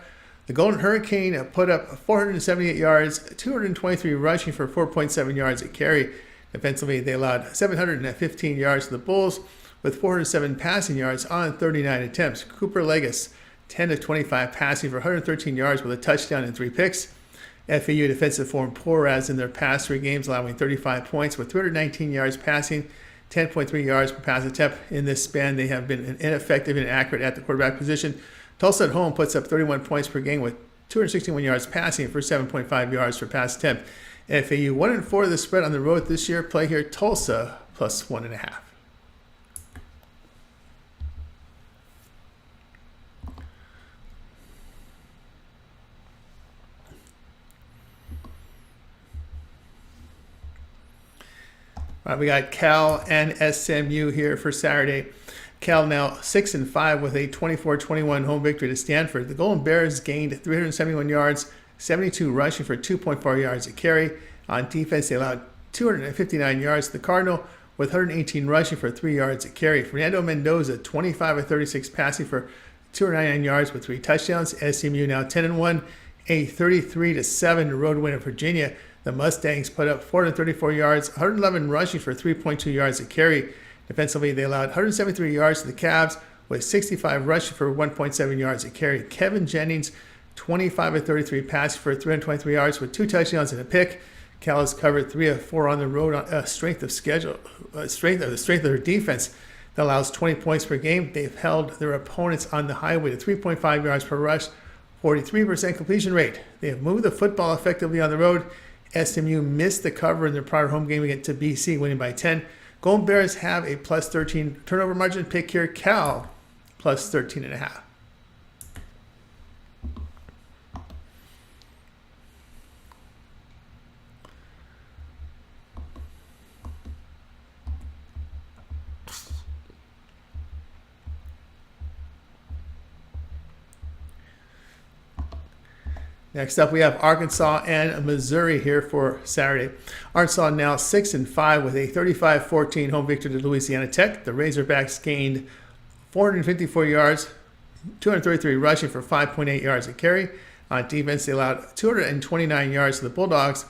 The Golden Hurricane put up 478 yards, 223 rushing for 4.7 yards a carry. Defensively, they allowed 715 yards to the Bulls with 407 passing yards on 39 attempts. Cooper Legis, 10 of 25 passing for 113 yards with a touchdown and 3 picks. FAU defensive form poor as in their past 3 games, allowing 35 points with 219 yards passing, 10.3 yards per pass attempt. In this span, they have been ineffective and inaccurate at the quarterback position. Tulsa at home puts up 31 points per game with 261 yards passing for 7.5 yards per pass attempt. FAU 1-4 the spread on the road this year. Play here Tulsa plus 1.5. All right, we got Cal and SMU here for Saturday. Cal now 6-5 with a 24-21 home victory to Stanford. The Golden Bears gained 371 yards, 72 rushing for 2.4 yards a carry. On defense, they allowed 259 yards to the Cardinal with 118 rushing for 3 yards a carry. Fernando Mendoza 25 of 36 passing for 299 yards with 3 touchdowns. SMU now 10-1, a 33-7 road win at Virginia. The Mustangs put up 434 yards, 111 rushing for 3.2 yards a carry. Defensively, they allowed 173 yards to the Cavs with 65 rushing for 1.7 yards a carry. Kevin Jennings, 25 of 33 passing for 323 yards with 2 touchdowns and a pick. Cal has covered 3 of 4 on the road on strength of their defense that allows 20 points per game. They've held their opponents on the highway to 3.5 yards per rush, 43% completion rate. They have moved the football effectively on the road. SMU missed the cover in their prior home game against BC, winning by 10. Golden Bears have a plus 13 turnover margin. Pick here, Cal, plus 13.5. Next up, we have Arkansas and Missouri here for Saturday. Arkansas now 6-5 with a 35-14 home victory to Louisiana Tech. The Razorbacks gained 454 yards, 233 rushing for 5.8 yards a carry. On defense, they allowed 229 yards to the Bulldogs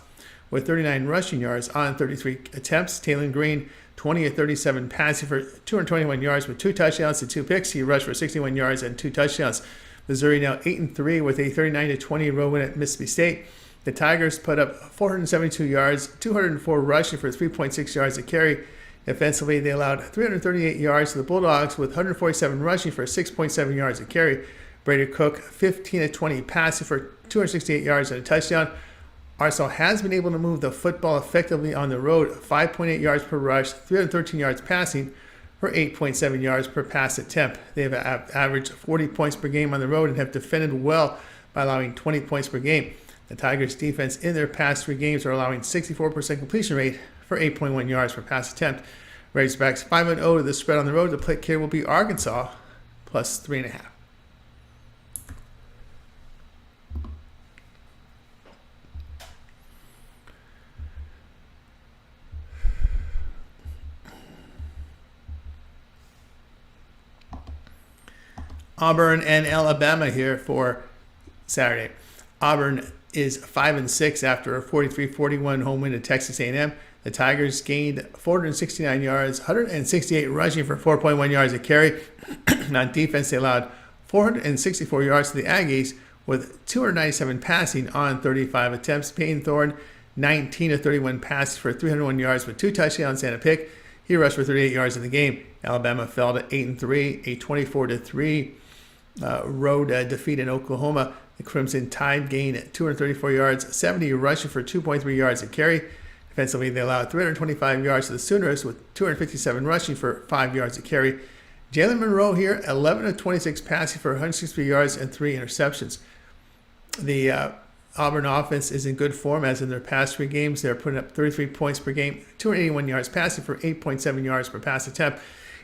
with 39 rushing yards on 33 attempts. Taylon Green, 20 of 37 passing for 221 yards with 2 touchdowns and 2 picks. He rushed for 61 yards and 2 touchdowns. Missouri now 8-3 with a 39-20 road win at Mississippi State. The Tigers put up 472 yards, 204 rushing for 3.6 yards a carry. Defensively, they allowed 338 yards to the Bulldogs with 147 rushing for 6.7 yards a carry. Brady Cook 15-20 passing for 268 yards and a touchdown. Arkansas has been able to move the football effectively on the road, 5.8 yards per rush, 313 yards passing for 8.7 yards per pass attempt. They have averaged 40 points per game on the road and have defended well by allowing 20 points per game. The Tigers' defense in their past 3 games are allowing 64% completion rate for 8.1 yards per pass attempt. Razorbacks 5-0 to the spread on the road. The pick here will be Arkansas plus 3.5. Auburn and Alabama here for Saturday. Auburn is 5-6 after a 43-41 home win at Texas A&M. The Tigers gained 469 yards, 168 rushing for 4.1 yards a carry. On defense, they allowed 464 yards to the Aggies with 297 passing on 35 attempts. Peyton Thorne, 19 of 31 passes for 301 yards with 2 touchdowns and a pick. He rushed for 38 yards in the game. Alabama fell to 8-3, a 24-3 road defeat in Oklahoma. The Crimson Tide gained 234 yards, 70 rushing for 2.3 yards a carry. Defensively, they allowed 325 yards to the Sooners with 257 rushing for 5 yards a carry. Jalen Monroe here, 11 of 26 passing for 163 yards and 3 interceptions. The Auburn offense is in good form as in their past 3 games. They're putting up 33 points per game, 281 yards passing for 8.7 yards per pass attempt.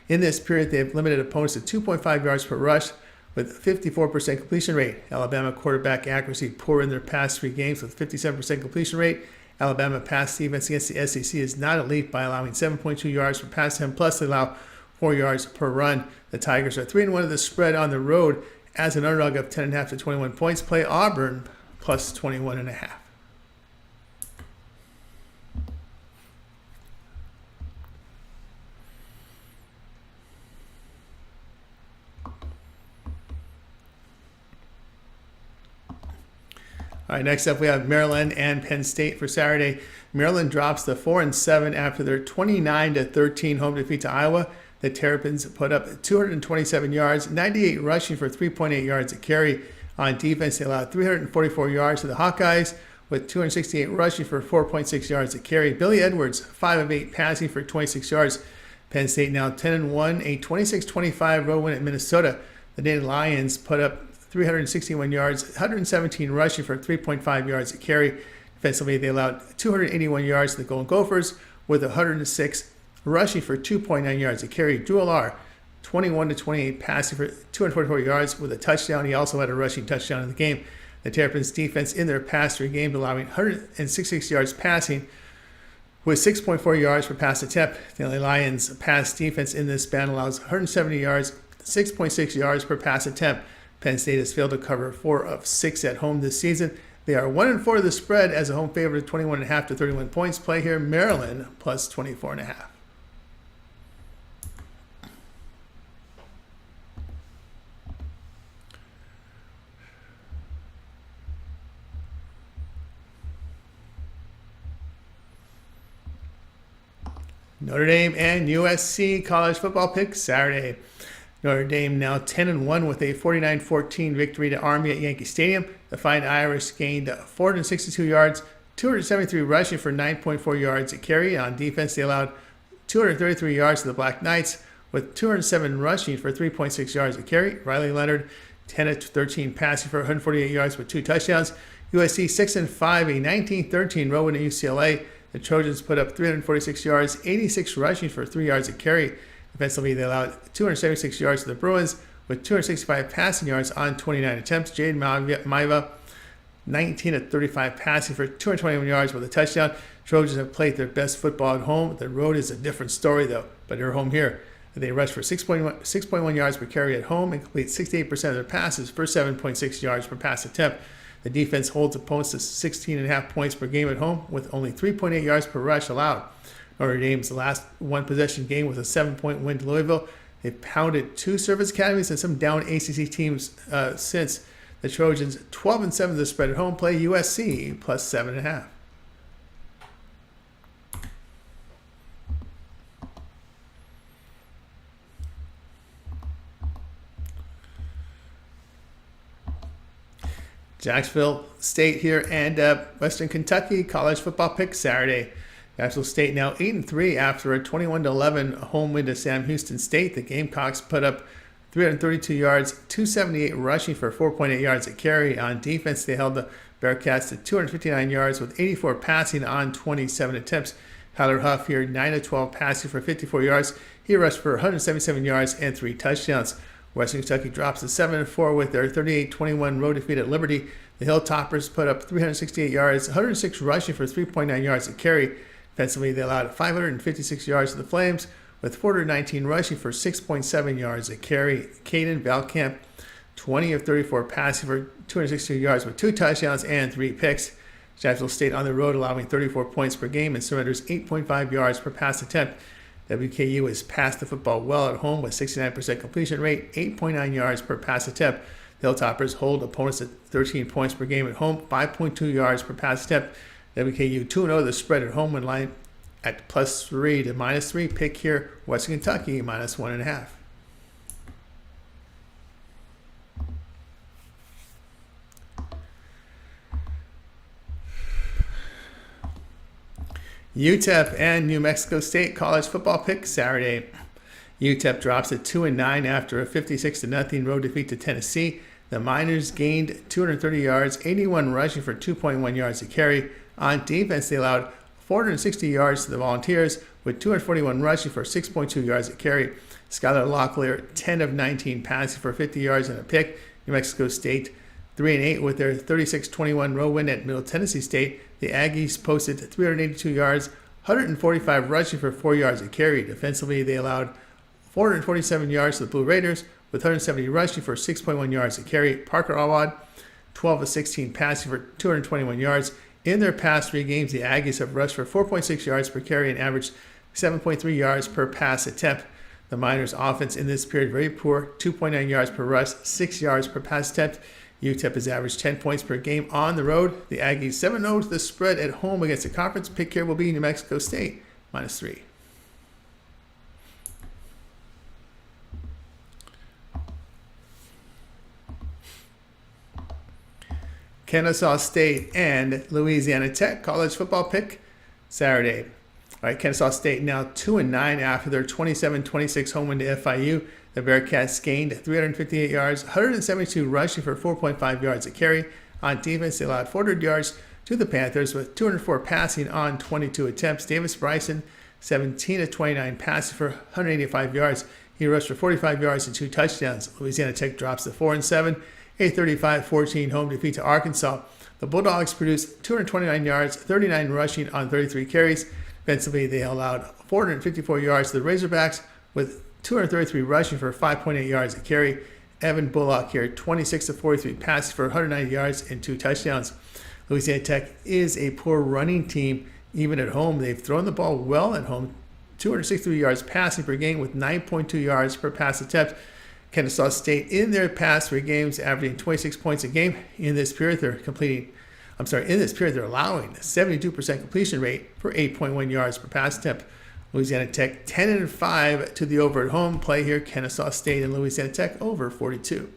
In this period, they have limited opponents to 2.5 yards per rush with 54% completion rate. Alabama quarterback accuracy poor in their past 3 games with 57% completion rate. Alabama pass defense against the SEC is not elite by allowing 7.2 yards per pass attempt, plus they allow 4 yards per run. The Tigers are 3-1 of the spread on the road as an underdog of 10.5 to 21 points. Play Auburn plus 21.5. All right, next up we have Maryland and Penn State for Saturday. Maryland drops to 4-7 after their 29-13 home defeat to Iowa. The Terrapins put up 227 yards, 98 rushing for 3.8 yards a carry. On defense, they allowed 344 yards to the Hawkeyes with 268 rushing for 4.6 yards a carry. Billy Edwards, 5 of 8 passing for 26 yards. Penn State now 10-1, a 26-25 road win at Minnesota. The Nittany Lions put up 361 yards, 117 rushing for 3.5 yards a carry. Defensively, they allowed 281 yards to the Golden Gophers with 106 rushing for 2.9 yards a carry. Drew Allar, 21-28 passing for 244 yards with a touchdown. He also had a rushing touchdown in the game. The Terrapins defense in their past 3 games allowing 166 yards passing with 6.4 yards per pass attempt. The LA Lions pass defense in this span allows 170 yards, 6.6 yards per pass attempt. Penn State has failed to cover 4 of 6 at home this season. They are 1-4 of the spread as a home favorite of 21.5 to 31 points. Play here, Maryland plus 24.5. Notre Dame and USC college football pick Saturday. Notre Dame now 10-1 with a 49-14 victory to Army at Yankee Stadium. The Fighting Irish gained 462 yards, 273 rushing for 9.4 yards a carry. On defense, they allowed 233 yards to the Black Knights with 207 rushing for 3.6 yards a carry. Riley Leonard, 10-13 passing for 148 yards with 2 touchdowns. USC 6-5, a 19-13 road win at UCLA. The Trojans put up 346 yards, 86 rushing for 3 yards a carry. Defensively, they allowed 276 yards to the Bruins with 265 passing yards on 29 attempts. Jade Maiva, 19-35 passing for 221 yards with a touchdown. Trojans have played their best football at home. The road is a different story, though, but they're home here. They rush for 6.1 yards per carry at home and complete 68% of their passes for 7.6 yards per pass attempt. The defense holds opponents to 16.5 points per game at home with only 3.8 yards per rush allowed. Notre Dame's last one-possession game was a 7-point win to Louisville. They've pounded 2 service academies and some down ACC teams since. The Trojans 12-7 the spread at home. Play USC plus 7.5. Jacksonville State here and Western Kentucky college football pick Saturday. Jacksonville State now 8-3 after a 21-11 home win to Sam Houston State. The Gamecocks put up 332 yards, 278 rushing for 4.8 yards a carry. On defense, they held the Bearcats to 259 yards with 84 passing on 27 attempts. Tyler Huff here 9-12 passing for 54 yards. He rushed for 177 yards and 3 touchdowns. Western Kentucky drops to 7-4 with their 38-21 road defeat at Liberty. The Hilltoppers put up 368 yards, 106 rushing for 3.9 yards a carry. Defensively, they allowed 556 yards to the Flames with 419 rushing for 6.7 yards a carry. Caden Valkamp, 20 of 34 passing for 262 yards with 2 touchdowns and 3 picks. Jacksonville State on the road allowing 34 points per game and surrenders 8.5 yards per pass attempt. WKU has passed the football well at home with 69% completion rate, 8.9 yards per pass attempt. The Hilltoppers hold opponents at 13 points per game at home, 5.2 yards per pass attempt. WKU 2-0 the spread at home, in line at +3 to -3. Pick here, Western Kentucky -1.5. UTEP and New Mexico State college football pick Saturday. UTEP drops at 2-9 after a 56-0 road defeat to Tennessee. The Miners gained 230 yards, 81 rushing for 2.1 yards a carry. On defense, they allowed 460 yards to the Volunteers with 241 rushing for 6.2 yards a carry. Skylar Locklear, 10 of 19 passing for 50 yards and a pick. New Mexico State 3-8 with their 36-21 road win at Middle Tennessee State. The Aggies posted 382 yards, 145 rushing for 4 yards a carry. Defensively, they allowed 447 yards to the Blue Raiders with 170 rushing for 6.1 yards a carry. Parker Awad, 12 of 16 passing for 221 yards. In their past 3 games, the Aggies have rushed for 4.6 yards per carry and averaged 7.3 yards per pass attempt. The Miners' offense in this period very poor, 2.9 yards per rush, 6 yards per pass attempt. UTEP has averaged 10 points per game on the road. The Aggies 7-0 to the spread at home against the conference. Pick here will be New Mexico State -3. Kennesaw State and Louisiana Tech college football pick Saturday. All right, Kennesaw State now 2-9 after their 27-26 home win to FIU. The Bearcats gained 358 yards, 172 rushing for 4.5 yards a carry. On defense, they allowed 400 yards to the Panthers with 204 passing on 22 attempts. Davis Bryson, 17 of 29 passing for 185 yards. He rushed for 45 yards and 2 touchdowns. Louisiana Tech drops to 4-7, a 35-14 home defeat to Arkansas. The Bulldogs produced 229 yards, 39 rushing on 33 carries. Defensively, they allowed 454 yards to the Razorbacks with 233 rushing for 5.8 yards a carry. Evan Bullock here, 26 of 43 passes for 190 yards and 2 touchdowns. Louisiana Tech is a poor running team even at home. They've thrown the ball well at home, 263 yards passing per game with 9.2 yards per pass attempt. Kennesaw State in their past 3 games averaging 26 points a game. In this period, they're allowing a 72% completion rate for 8.1 yards per pass attempt. Louisiana Tech 10-5 to the over at home. Play here, Kennesaw State and Louisiana Tech over 42.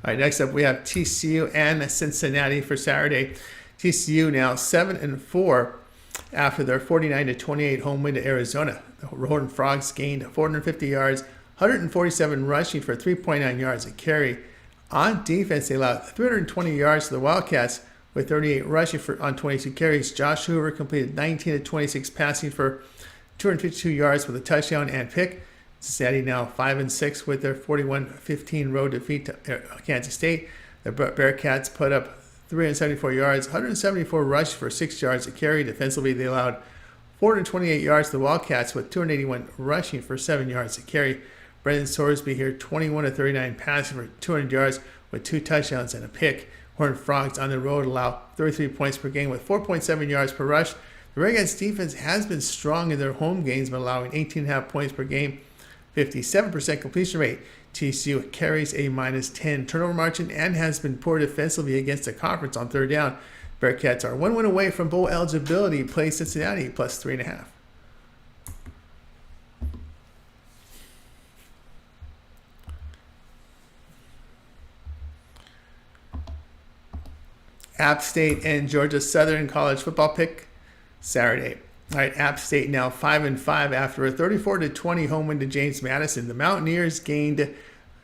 All right, next up we have TCU and Cincinnati for Saturday. TCU now 7-4 after their 49-28 home win to Arizona. The Horned Frogs gained 450 yards, 147 rushing for 3.9 yards a carry. On defense, they allowed 320 yards to the Wildcats with 38 rushing on 22 carries. Josh Hoover completed 19-26 passing for 252 yards with a touchdown and pick. Cincinnati now 5-6 with their 41-15 road defeat to Kansas State. The Bearcats put up 374 yards, 174 rush for 6 yards a carry. Defensively, they allowed 428 yards to the Wildcats with 281 rushing for 7 yards a carry. Brendan Sorsby here, 21-39 passing for 200 yards with 2 touchdowns and a pick. Horned Frogs on the road allow 33 points per game with 4.7 yards per rush. The Redskins defense has been strong in their home games, but allowing 18.5 points per game, 57% completion rate. TCU carries a -10 turnover margin and has been poor defensively against the conference on third down. Bearcats are 1 win away from bowl eligibility. Play Cincinnati plus 3.5. App State and Georgia Southern college football pick Saturday. All right, App State now 5-5 after a 34-20 home win to James Madison. The Mountaineers gained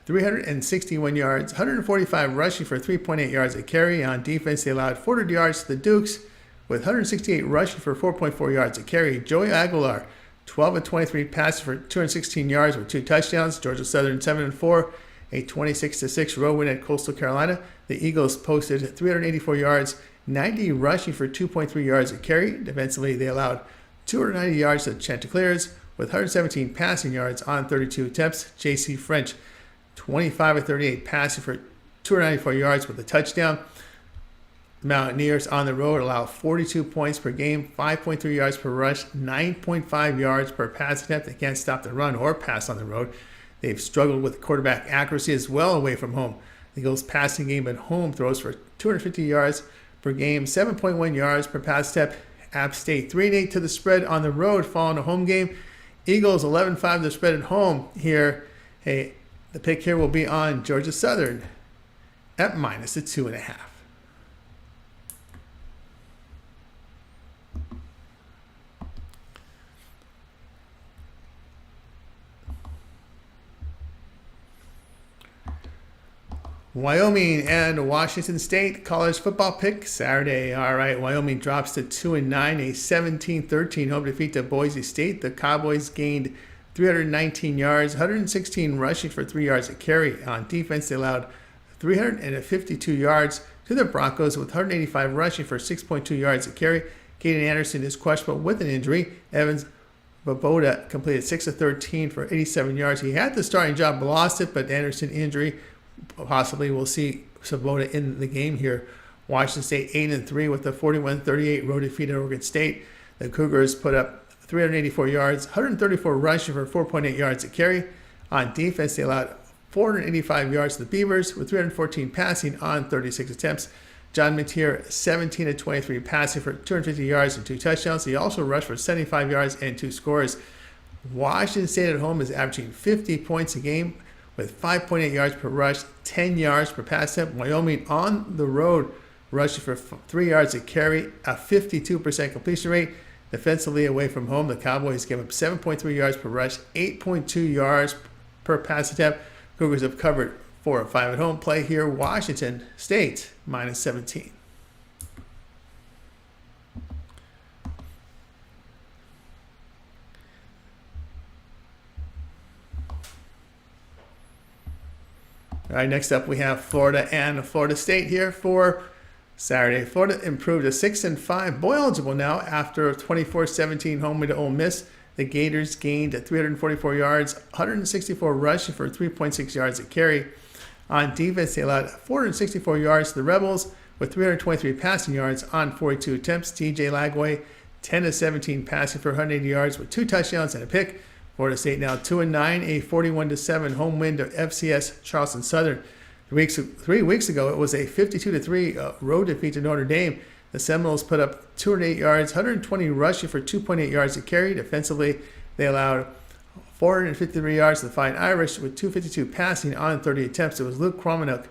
361 yards, 145 rushing for 3.8 yards a carry. On defense, they allowed 400 yards to the Dukes with 168 rushing for 4.4 yards a carry. Joey Aguilar, 12-23 passes for 216 yards with 2 touchdowns. Georgia Southern 7-4, a 26-6 road win at Coastal Carolina. The Eagles posted 384 yards, 90 rushing for 2.3 yards a carry. Defensively, they allowed 290 yards to Chanticleers with 117 passing yards on 32 attempts. J.C. French, 25-38 passing for 294 yards with a touchdown. The Mountaineers on the road allow 42 points per game, 5.3 yards per rush, 9.5 yards per pass attempt. They can't stop the run or pass on the road. They've struggled with quarterback accuracy as well away from home. The Eagles' passing game at home throws for 250 yards per game, 7.1 yards per pass attempt. App State 3-8 to the spread on the road following a home game. Eagles 11-5 to the spread at home here. Hey, the pick here will be on Georgia Southern at -2.5. Wyoming and Washington State college football pick Saturday. All right, Wyoming drops to 2-9, a 17-13 home defeat to Boise State. The Cowboys gained 319 yards, 116 rushing for 3 yards a carry. On defense, they allowed 352 yards to the Broncos with 185 rushing for 6.2 yards a carry. Caden Anderson is questionable with an injury. Evans Boboda completed 6 of 13 for 87 yards. He had the starting job, lost it, but Anderson injury. Possibly we'll see Sabota in the game here. Washington State 8-3 with a 41-38 road defeat at Oregon State. The Cougars put up 384 yards, 134 rushing for 4.8 yards a carry. On defense, they allowed 485 yards to the Beavers with 314 passing on 36 attempts. John Mateer 17-23 passing for 250 yards and 2 touchdowns. He also rushed for 75 yards and 2 scores. Washington State at home is averaging 50 points a game with 5.8 yards per rush, 10 yards per pass attempt. Wyoming on the road rushing for 3 yards a carry, a 52% completion rate. Defensively away from home, the Cowboys give up 7.3 yards per rush, 8.2 yards per pass attempt. Cougars have covered 4 of 5 at home. Play here, Washington State -17. All right, next up we have Florida and Florida State here for Saturday. Florida improved to 6-5, bowl eligible now after a 24-17 home win to Ole Miss. The Gators gained 344 yards, 164 rushing for 3.6 yards a carry. On defense, they allowed 464 yards to the Rebels with 323 passing yards on 42 attempts. TJ Lagway 10-17 passing for 180 yards with 2 touchdowns and a pick. Florida State now 2-9, a 41-7 home win to FCS Charleston Southern. 3 weeks ago, it was a 52-3 road defeat to Notre Dame. The Seminoles put up 208 yards, 120 rushing for 2.8 yards a carry. Defensively, they allowed 453 yards to the Fighting Irish with 252 passing on 30 attempts. It was Luke Kromenuk,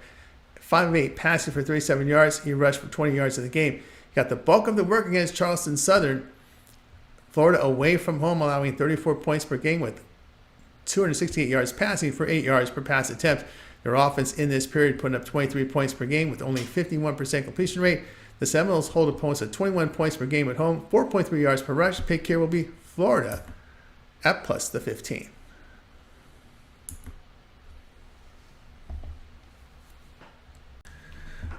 5 of 8 passing for 37 yards. He rushed for 20 yards in the game. He got the bulk of the work against Charleston Southern. Florida away from home, allowing 34 points per game with 268 yards passing for 8 yards per pass attempt. Their offense in this period putting up 23 points per game with only 51% completion rate. The Seminoles hold opponents at 21 points per game at home, 4.3 yards per rush. Pick here will be Florida at +15.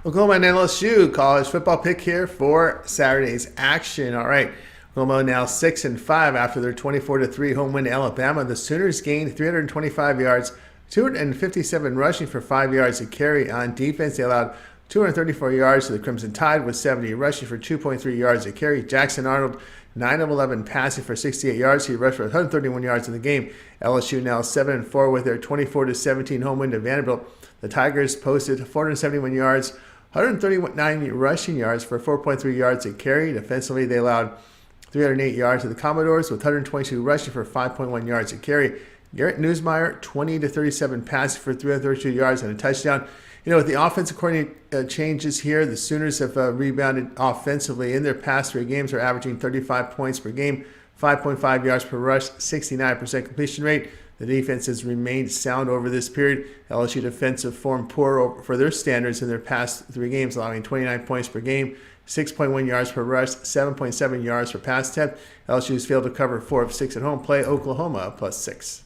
Oklahoma and LSU college football pick here for Saturday's action. All right. Oklahoma now 6-5 after their 24-3 home win to Alabama. The Sooners gained 325 yards, 257 rushing for 5 yards a carry. On defense, they allowed 234 yards to the Crimson Tide with 70 rushing for 2.3 yards a carry. Jackson Arnold 9 of 11 passing for 68 yards. He rushed for 131 yards in the game. LSU now 7-4 with their 24-17 home win to Vanderbilt. The Tigers posted 471 yards, 139 rushing yards for 4.3 yards a carry. Defensively, they allowed 308 yards to the Commodores with 122 rushing for 5.1 yards a carry. Garrett Newsmeyer, 20 to 37 passing for 332 yards and a touchdown. With the offensive coordinator changes here, the Sooners have rebounded offensively. In their past 3 games, are averaging 35 points per game, 5.5 yards per rush, 69% completion rate. The defense has remained sound over this period. LSU defensive form poor for their standards in their past 3 games, allowing 29 points per game, 6.1 yards per rush, 7.7 yards per pass attempt. LSU has failed to cover 4 of 6 at home play. Oklahoma +6.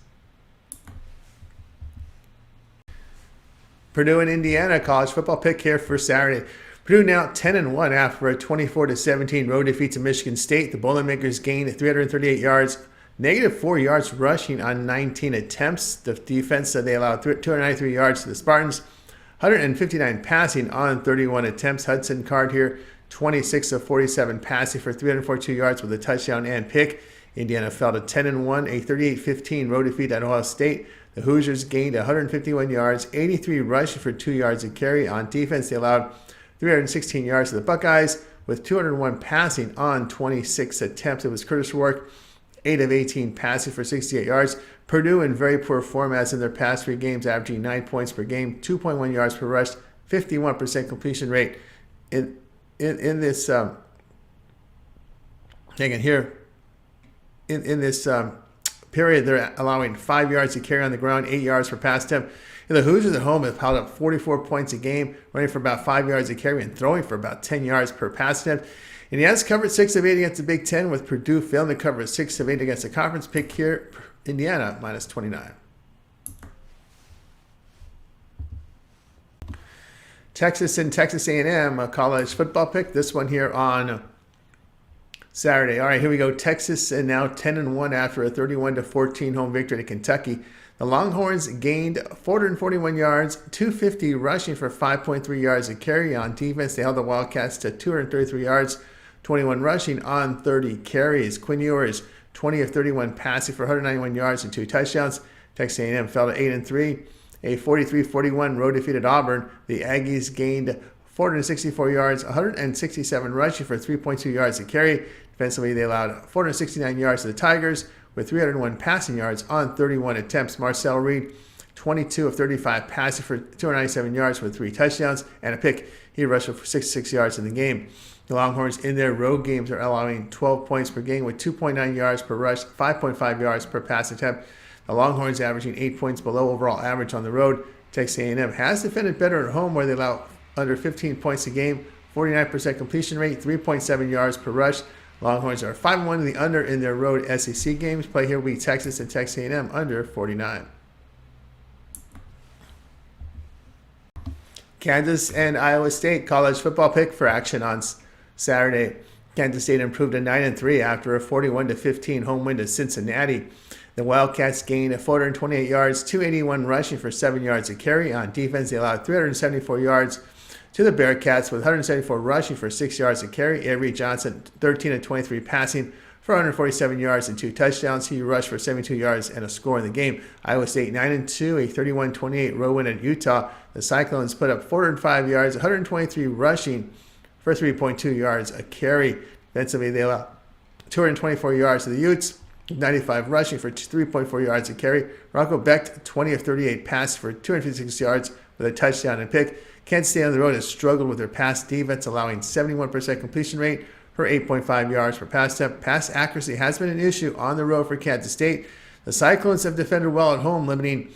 Purdue and Indiana college football pick here for Saturday. Purdue now 10-1 after a 24-17 road defeat to Michigan State. The Boilermakers gained 338 yards, -4 yards rushing on 19 attempts. The defense said they allowed 293 yards to the Spartans, 159 passing on 31 attempts. Hudson Card here, 26 of 47 passing for 342 yards with a touchdown and pick. Indiana fell to 10-1, a 38-15 road defeat at Ohio State. The Hoosiers gained 151 yards, 83 rushing for 2 yards a carry. On defense, they allowed 316 yards to the Buckeyes with 201 passing on 26 attempts. It was Curtis Rourke, 8 of 18 passing for 68 yards. Purdue in very poor form as in their past 3 games, averaging 9 points per game, 2.1 yards per rush, 51% completion rate. In this period, they're allowing 5 yards to carry on the ground, 8 yards per pass attempt. And the Hoosiers at home have piled up 44 points a game, running for about 5 yards a carry and throwing for about 10 yards per pass attempt. Indiana's covered 6 of 8 against the Big Ten, with Purdue failing to cover 6 of 8 against the conference. Pick here, Indiana -29. Texas and Texas A&M, a college football pick. This one here on Saturday. All right, here we go. Texas and now 10-1 after a 31-14 home victory to Kentucky. The Longhorns gained 441 yards, 250 rushing for 5.3 yards a carry. On defense, they held the Wildcats to 233 yards, 21 rushing on 30 carries. Quinn Ewers, 20 of 31 passing for 191 yards and 2 touchdowns. Texas A&M fell to 8-3. A 43-41 road defeat at Auburn. The Aggies gained 464 yards, 167 rushing for 3.2 yards a carry. Defensively, they allowed 469 yards to the Tigers with 301 passing yards on 31 attempts. Marcel Reed, 22 of 35 passing for 297 yards with 3 touchdowns and a pick. He rushed for 66 yards in the game. The Longhorns in their road games are allowing 12 points per game with 2.9 yards per rush, 5.5 yards per pass attempt. The Longhorns averaging 8 points below overall average on the road. Texas A&M has defended better at home, where they allow under 15 points a game, 49% completion rate, 3.7 yards per rush. Longhorns are 5-1 to the under in their road SEC games. Play here week Texas and Texas A&M under 49. Kansas and Iowa State college football pick for action on Saturday. Kansas State improved to 9-3 after a 41-15 home win to Cincinnati. The Wildcats gained 428 yards, 281 rushing for 7 yards a carry. On defense, they allowed 374 yards to the Bearcats with 174 rushing for 6 yards a carry. Avery Johnson, 13 of 23 passing for 147 yards and 2 touchdowns. He rushed for 72 yards and a score in the game. Iowa State 9-2, a 31-28 road win at Utah. The Cyclones put up 405 yards, 123 rushing for 3.2 yards a carry. Defensively, they allowed 224 yards to the Utes, 95 rushing for 3.4 yards a carry. Rocco Becht, 20 of 38 passes for 256 yards with a touchdown and pick. Kansas State on the road has struggled with their pass defense, allowing 71% completion rate for 8.5 yards per pass attempt. Pass accuracy has been an issue on the road for Kansas State. The Cyclones have defended well at home, limiting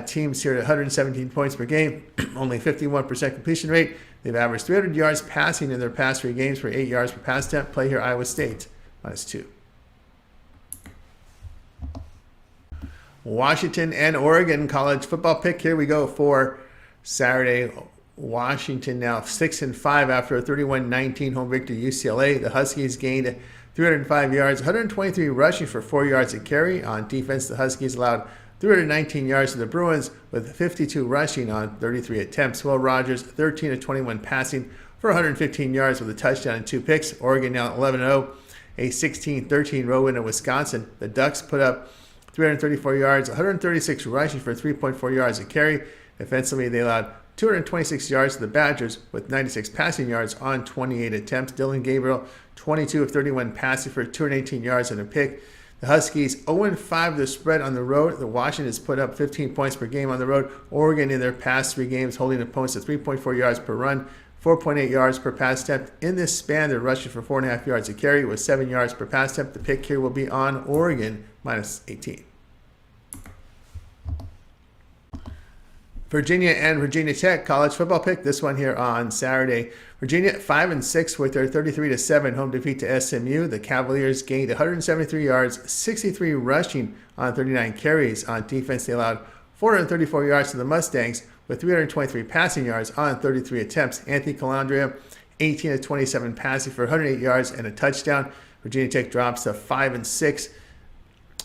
teams here to 117 points per game, only 51% completion rate. They've averaged 300 yards passing in their past 3 games for 8 yards per pass attempt. Play here Iowa State -2. Washington and Oregon college football pick. Here we go for Saturday. Washington now 6-5 after a 31-19 home victory to UCLA. The Huskies gained 305 yards, 123 rushing for 4 yards a carry. On defense, the Huskies allowed 319 yards to the Bruins with 52 rushing on 33 attempts. Will Rogers, 13 of 21 passing for 115 yards with a touchdown and 2 picks. Oregon now 11-0, a 16-13 road win at Wisconsin. The Ducks put up 334 yards, 136 rushing for 3.4 yards a carry. Defensively, they allowed 226 yards to the Badgers with 96 passing yards on 28 attempts. Dylan Gabriel, 22 of 31 passing for 218 yards and a pick. The Huskies 0-5 the spread on the road. The Washingtons put up 15 points per game on the road. Oregon in their past 3 games holding opponents to 3.4 yards per run, 4.8 yards per pass attempt. In this span, they're rushing for 4.5 yards a carry with 7 yards per pass attempt. The pick here will be on Oregon minus 18. Virginia and Virginia Tech college football pick. This one here on Saturday. Virginia 5-6 with their 33-7 home defeat to SMU. The Cavaliers gained 173 yards, 63 rushing on 39 carries. On defense, they allowed 434 yards to the Mustangs with 323 passing yards on 33 attempts. Anthony Calandria, 18 of 27 passing for 108 yards and a touchdown. Virginia Tech drops to 5-6.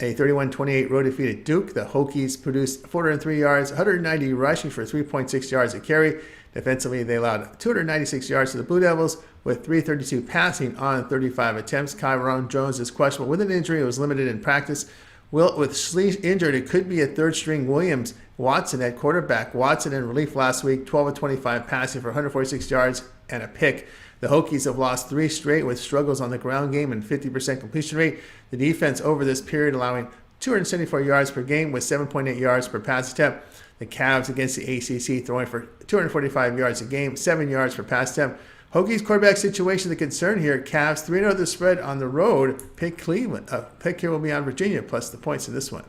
A 31-28 road defeat at Duke. The Hokies produced 403 yards, 190 rushing for 3.6 yards a carry. Defensively, they allowed 296 yards to the Blue Devils with 332 passing on 35 attempts. Kyron Jones is questionable with an injury. It was limited in practice. With Schlee injured, it could be a third-string Williams. Watson at quarterback. Watson in relief last week, 12 of 25 passing for 146 yards and a pick. The Hokies have lost 3 straight with struggles on the ground game and 50% completion rate. The defense over this period allowing 274 yards per game with 7.8 yards per pass attempt. The Cavs against the ACC throwing for 245 yards a game, 7 yards per pass attempt. Hokies quarterback situation, the concern here. Cavs 3-0 the spread on the road. Pick Cleveland. Pick here will be on Virginia plus the points in this one.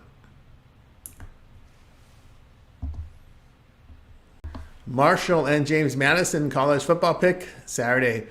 Marshall and James Madison college football pick Saturday.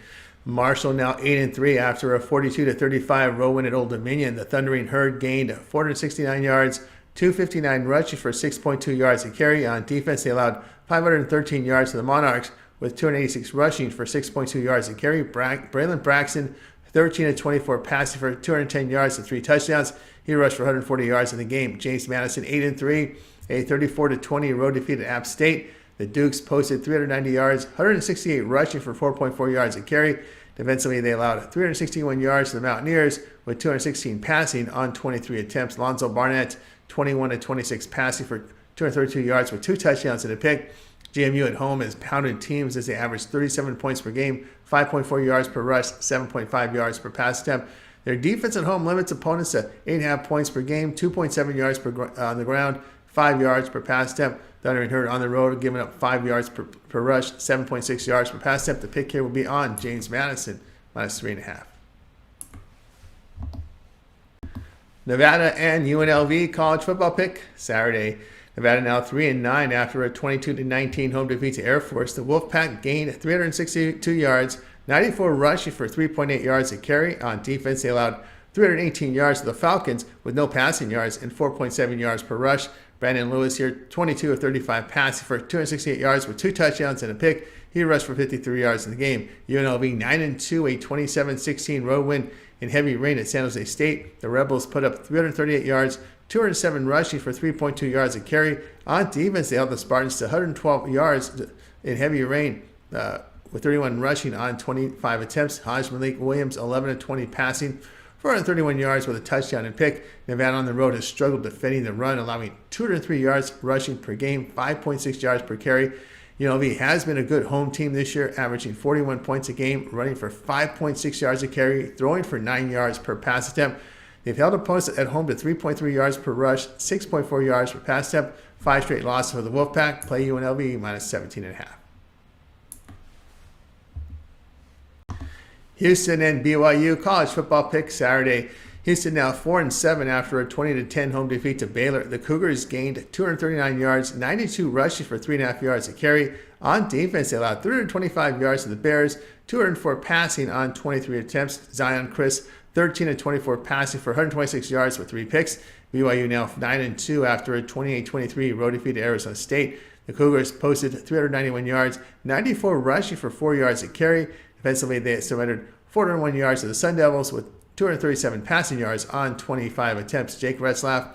Marshall now 8-3 after a 42-35 road win at Old Dominion. The Thundering Herd gained 469 yards, 259 rushing for 6.2 yards a carry. On defense, they allowed 513 yards to the Monarchs with 286 rushing for 6.2 yards a carry. Braylon Braxton, 13-24 passing for 210 yards and 3 touchdowns. He rushed for 140 yards in the game. James Madison 8-3, a 34-20 road defeat at App State. The Dukes posted 390 yards, 168 rushing for 4.4 yards a carry. Defensively, they allowed 361 yards to the Mountaineers with 216 passing on 23 attempts. Lonzo Barnett, 21-26 passing for 232 yards with 2 touchdowns and a pick. GMU at home has pounded teams as they average 37 points per game, 5.4 yards per rush, 7.5 yards per pass attempt. Their defense at home limits opponents to 8.5 points per game, 2.7 yards on the ground, 5 yards per pass attempt. Thundering Herd on the road, giving up 5 yards per rush, 7.6 yards per pass attempt. The pick here will be on James Madison, minus 3.5. Nevada and UNLV college football pick Saturday. Nevada now 3-9 after a 22-19 home defeat to Air Force. The Wolfpack gained 362 yards, 94 rushing for 3.8 yards a carry. On defense, they allowed 318 yards to the Falcons with no passing yards and 4.7 yards per rush. Brandon Lewis here, 22 of 35 passing for 268 yards with 2 touchdowns and a pick. He rushed for 53 yards in the game. UNLV 9-2, a 27-16 road win in heavy rain at San Jose State. The Rebels put up 338 yards, 207 rushing for 3.2 yards a carry. On defense, they held the Spartans to 112 yards in heavy rain with 31 rushing on 25 attempts. Haj Malik Williams, 11-20 passing, 431 yards with a touchdown and pick. Nevada on the road has struggled defending the run, allowing 203 yards rushing per game, 5.6 yards per carry. UNLV has been a good home team this year, averaging 41 points a game, running for 5.6 yards a carry, throwing for 9 yards per pass attempt. They've held opponents at home to 3.3 yards per rush, 6.4 yards per pass attempt. 5 straight losses for the Wolfpack. Play UNLV minus 17.5. Houston and BYU college football pick Saturday. Houston now 4-7 after a 20-10 home defeat to Baylor. The Cougars gained 239 yards, 92 rushes for 3.5 yards a carry. On defense, they allowed 325 yards to the Bears, 204 passing on 23 attempts. Zion Chris, 13-24 passing for 126 yards with 3 picks. BYU now 9-2 after a 28-23 road defeat to Arizona State. The Cougars posted 391 yards, 94 rushing for 4 yards a carry. Defensively, they surrendered 401 yards to the Sun Devils with 237 passing yards on 25 attempts. Jake Retzlaff,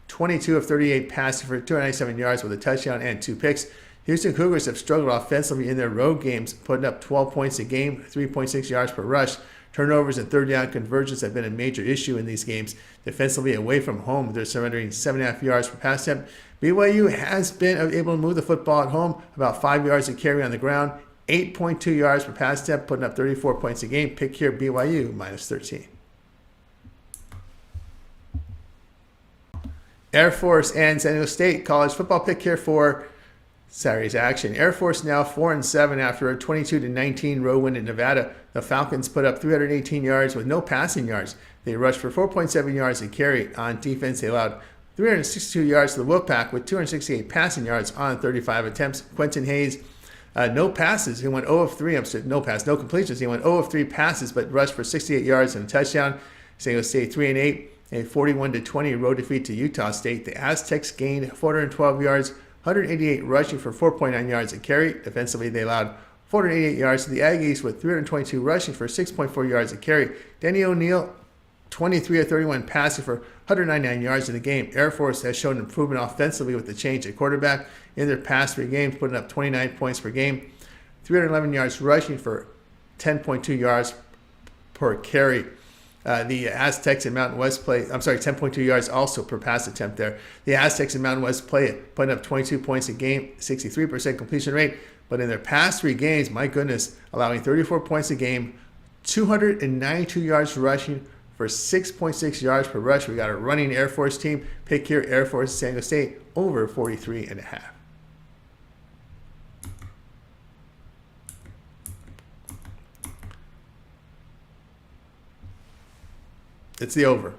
22 of 38 passing for 297 yards with a touchdown and 2 picks. Houston Cougars have struggled offensively in their road games, putting up 12 points a game, 3.6 yards per rush. Turnovers and third down conversions have been a major issue in these games. Defensively, away from home, they're surrendering 7.5 yards per pass attempt. BYU has been able to move the football at home, about 5 yards a carry on the ground, 8.2 yards per pass attempt, putting up 34 points a game. Pick here, BYU -13. Air Force and San Diego State college football pick here for Saturday's action. Air Force now 4-7 after a 22-19 road win in Nevada. The Falcons put up 318 yards with no passing yards. They rushed for 4.7 yards a carry. On defense, they allowed 362 yards to the Wolfpack with 268 passing yards on 35 attempts. Quentin Hayes, no passes. He went 0 of 3. No completions. He went 0 of 3 passes, but rushed for 68 yards and a touchdown. San Diego State 3-8, a 41-20 road defeat to Utah State. The Aztecs gained 412 yards, 188 rushing for 4.9 yards a carry. Defensively, they allowed 488 yards to the Aggies with 322 rushing for 6.4 yards a carry. Danny O'Neal, 23 of 31 passing for 199 yards in the game. Air Force has shown improvement offensively with the change at quarterback in their past 3 games, putting up 29 points per game, 311 yards rushing for 10.2 yards per carry. The Aztecs and Mountain West play, 10.2 yards also per pass attempt there. The Aztecs and Mountain West play it, putting up 22 points a game, 63% completion rate. But in their past 3 games, my goodness, allowing 34 points a game, 292 yards rushing for 6.6 yards per rush. We got a running Air Force team. Pick here, Air Force, San Diego State, over 43.5. It's the over.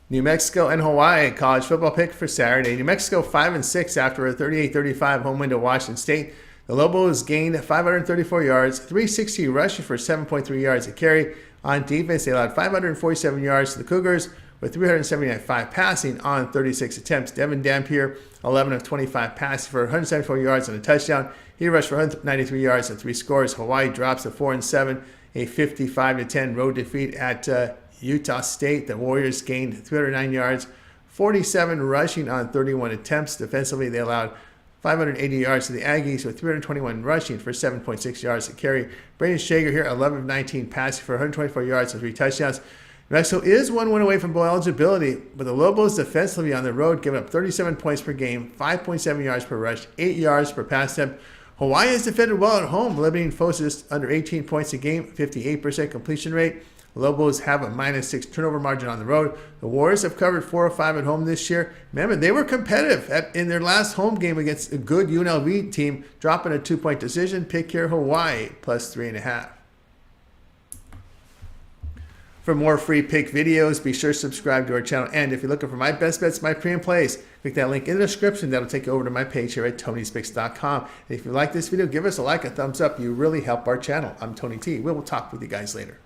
New Mexico and Hawaii college football pick for Saturday. New Mexico 5-6 after a 38-35 home win to Washington State. The Lobos gained 534 yards, 360 rushing for 7.3 yards a carry. On defense, they allowed 547 yards to the Cougars with 375 passing on 36 attempts. Devin Dampier, 11 of 25 passing for 174 yards and a touchdown. He rushed for 193 yards and 3 scores. Hawaii drops to 4-7, a 55-10 road defeat at Utah State. The Warriors gained 309 yards, 47 rushing on 31 attempts. Defensively, they allowed 580 yards to the Aggies with 321 rushing for 7.6 yards to carry. Braden Shager here, 11 of 19 passing for 124 yards and 3 touchdowns. New Mexico is 1 win away from bowl eligibility, but the Lobos defensively on the road giving up 37 points per game, 5.7 yards per rush, 8 yards per pass attempt. Hawaii has defended well at home, limiting foes just under 18 points a game, 58% completion rate. Lobos have a -6 turnover margin on the road. The Warriors have covered 4 or 5 at home this year. Remember, they were competitive in their last home game against a good UNLV team, dropping a 2-point decision. Pick here, Hawaii, +3.5. For more free pick videos, be sure to subscribe to our channel. And if you're looking for my best bets, my pre and plays, click that link in the description. That'll take you over to my page here at TonySpicks.com. And if you like this video, give us a like, a thumbs up. You really help our channel. I'm Tony T. We will talk with you guys later.